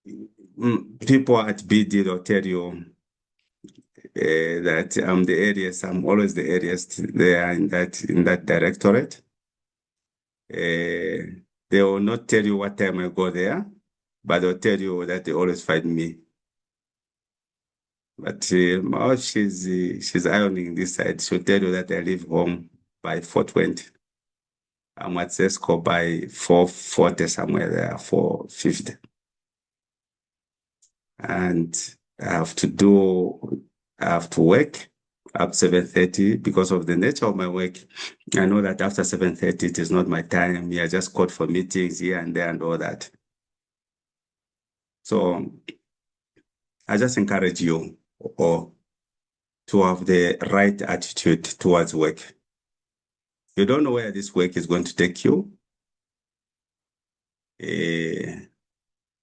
People at BD will tell you that I'm always the areas there in that directorate. They will not tell you what time I go there, but they'll tell you that they always find me. But she's ironing this side. She'll tell you that I leave home by 4:20. I'm at Zesco by 4:40 somewhere there, 4:50. And I have to work up 7:30 because of the nature of my work. I know that after 7:30, it is not my time. I just called for meetings here and there and all that. So I just encourage you all to have the right attitude towards work. You don't know where this work is going to take you.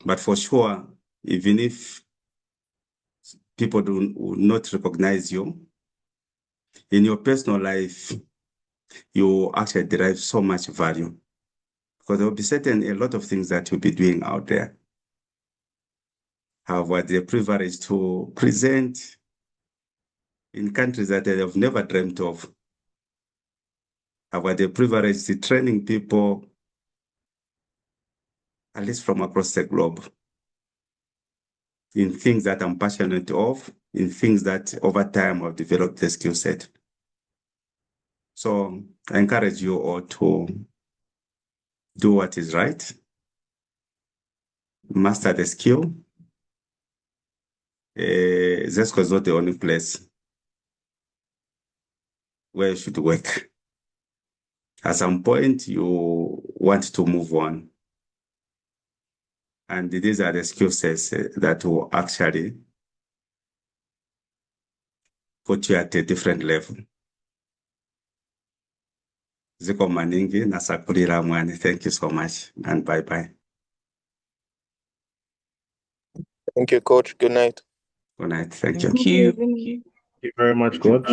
But for sure, even if people do not recognize you, in your personal life, you actually derive so much value because there will be a lot of things that you'll be doing out there. Have the privilege to present in countries that I have never dreamt of. Have the privilege to training people, at least from across the globe, in things that I'm passionate of, in things that over time I've developed the skill set. So I encourage you all to do what is right, master the skill. Zesco is not the only place where you should work. At some point, you want to move on. And these are the skill sets that will actually put you at a different level. Ziko maningi nasakulira mwani. Thank you so much and bye-bye. Thank you, Coach. Good night. Good night. Thank you. Thank you. Thank you very much, Coach.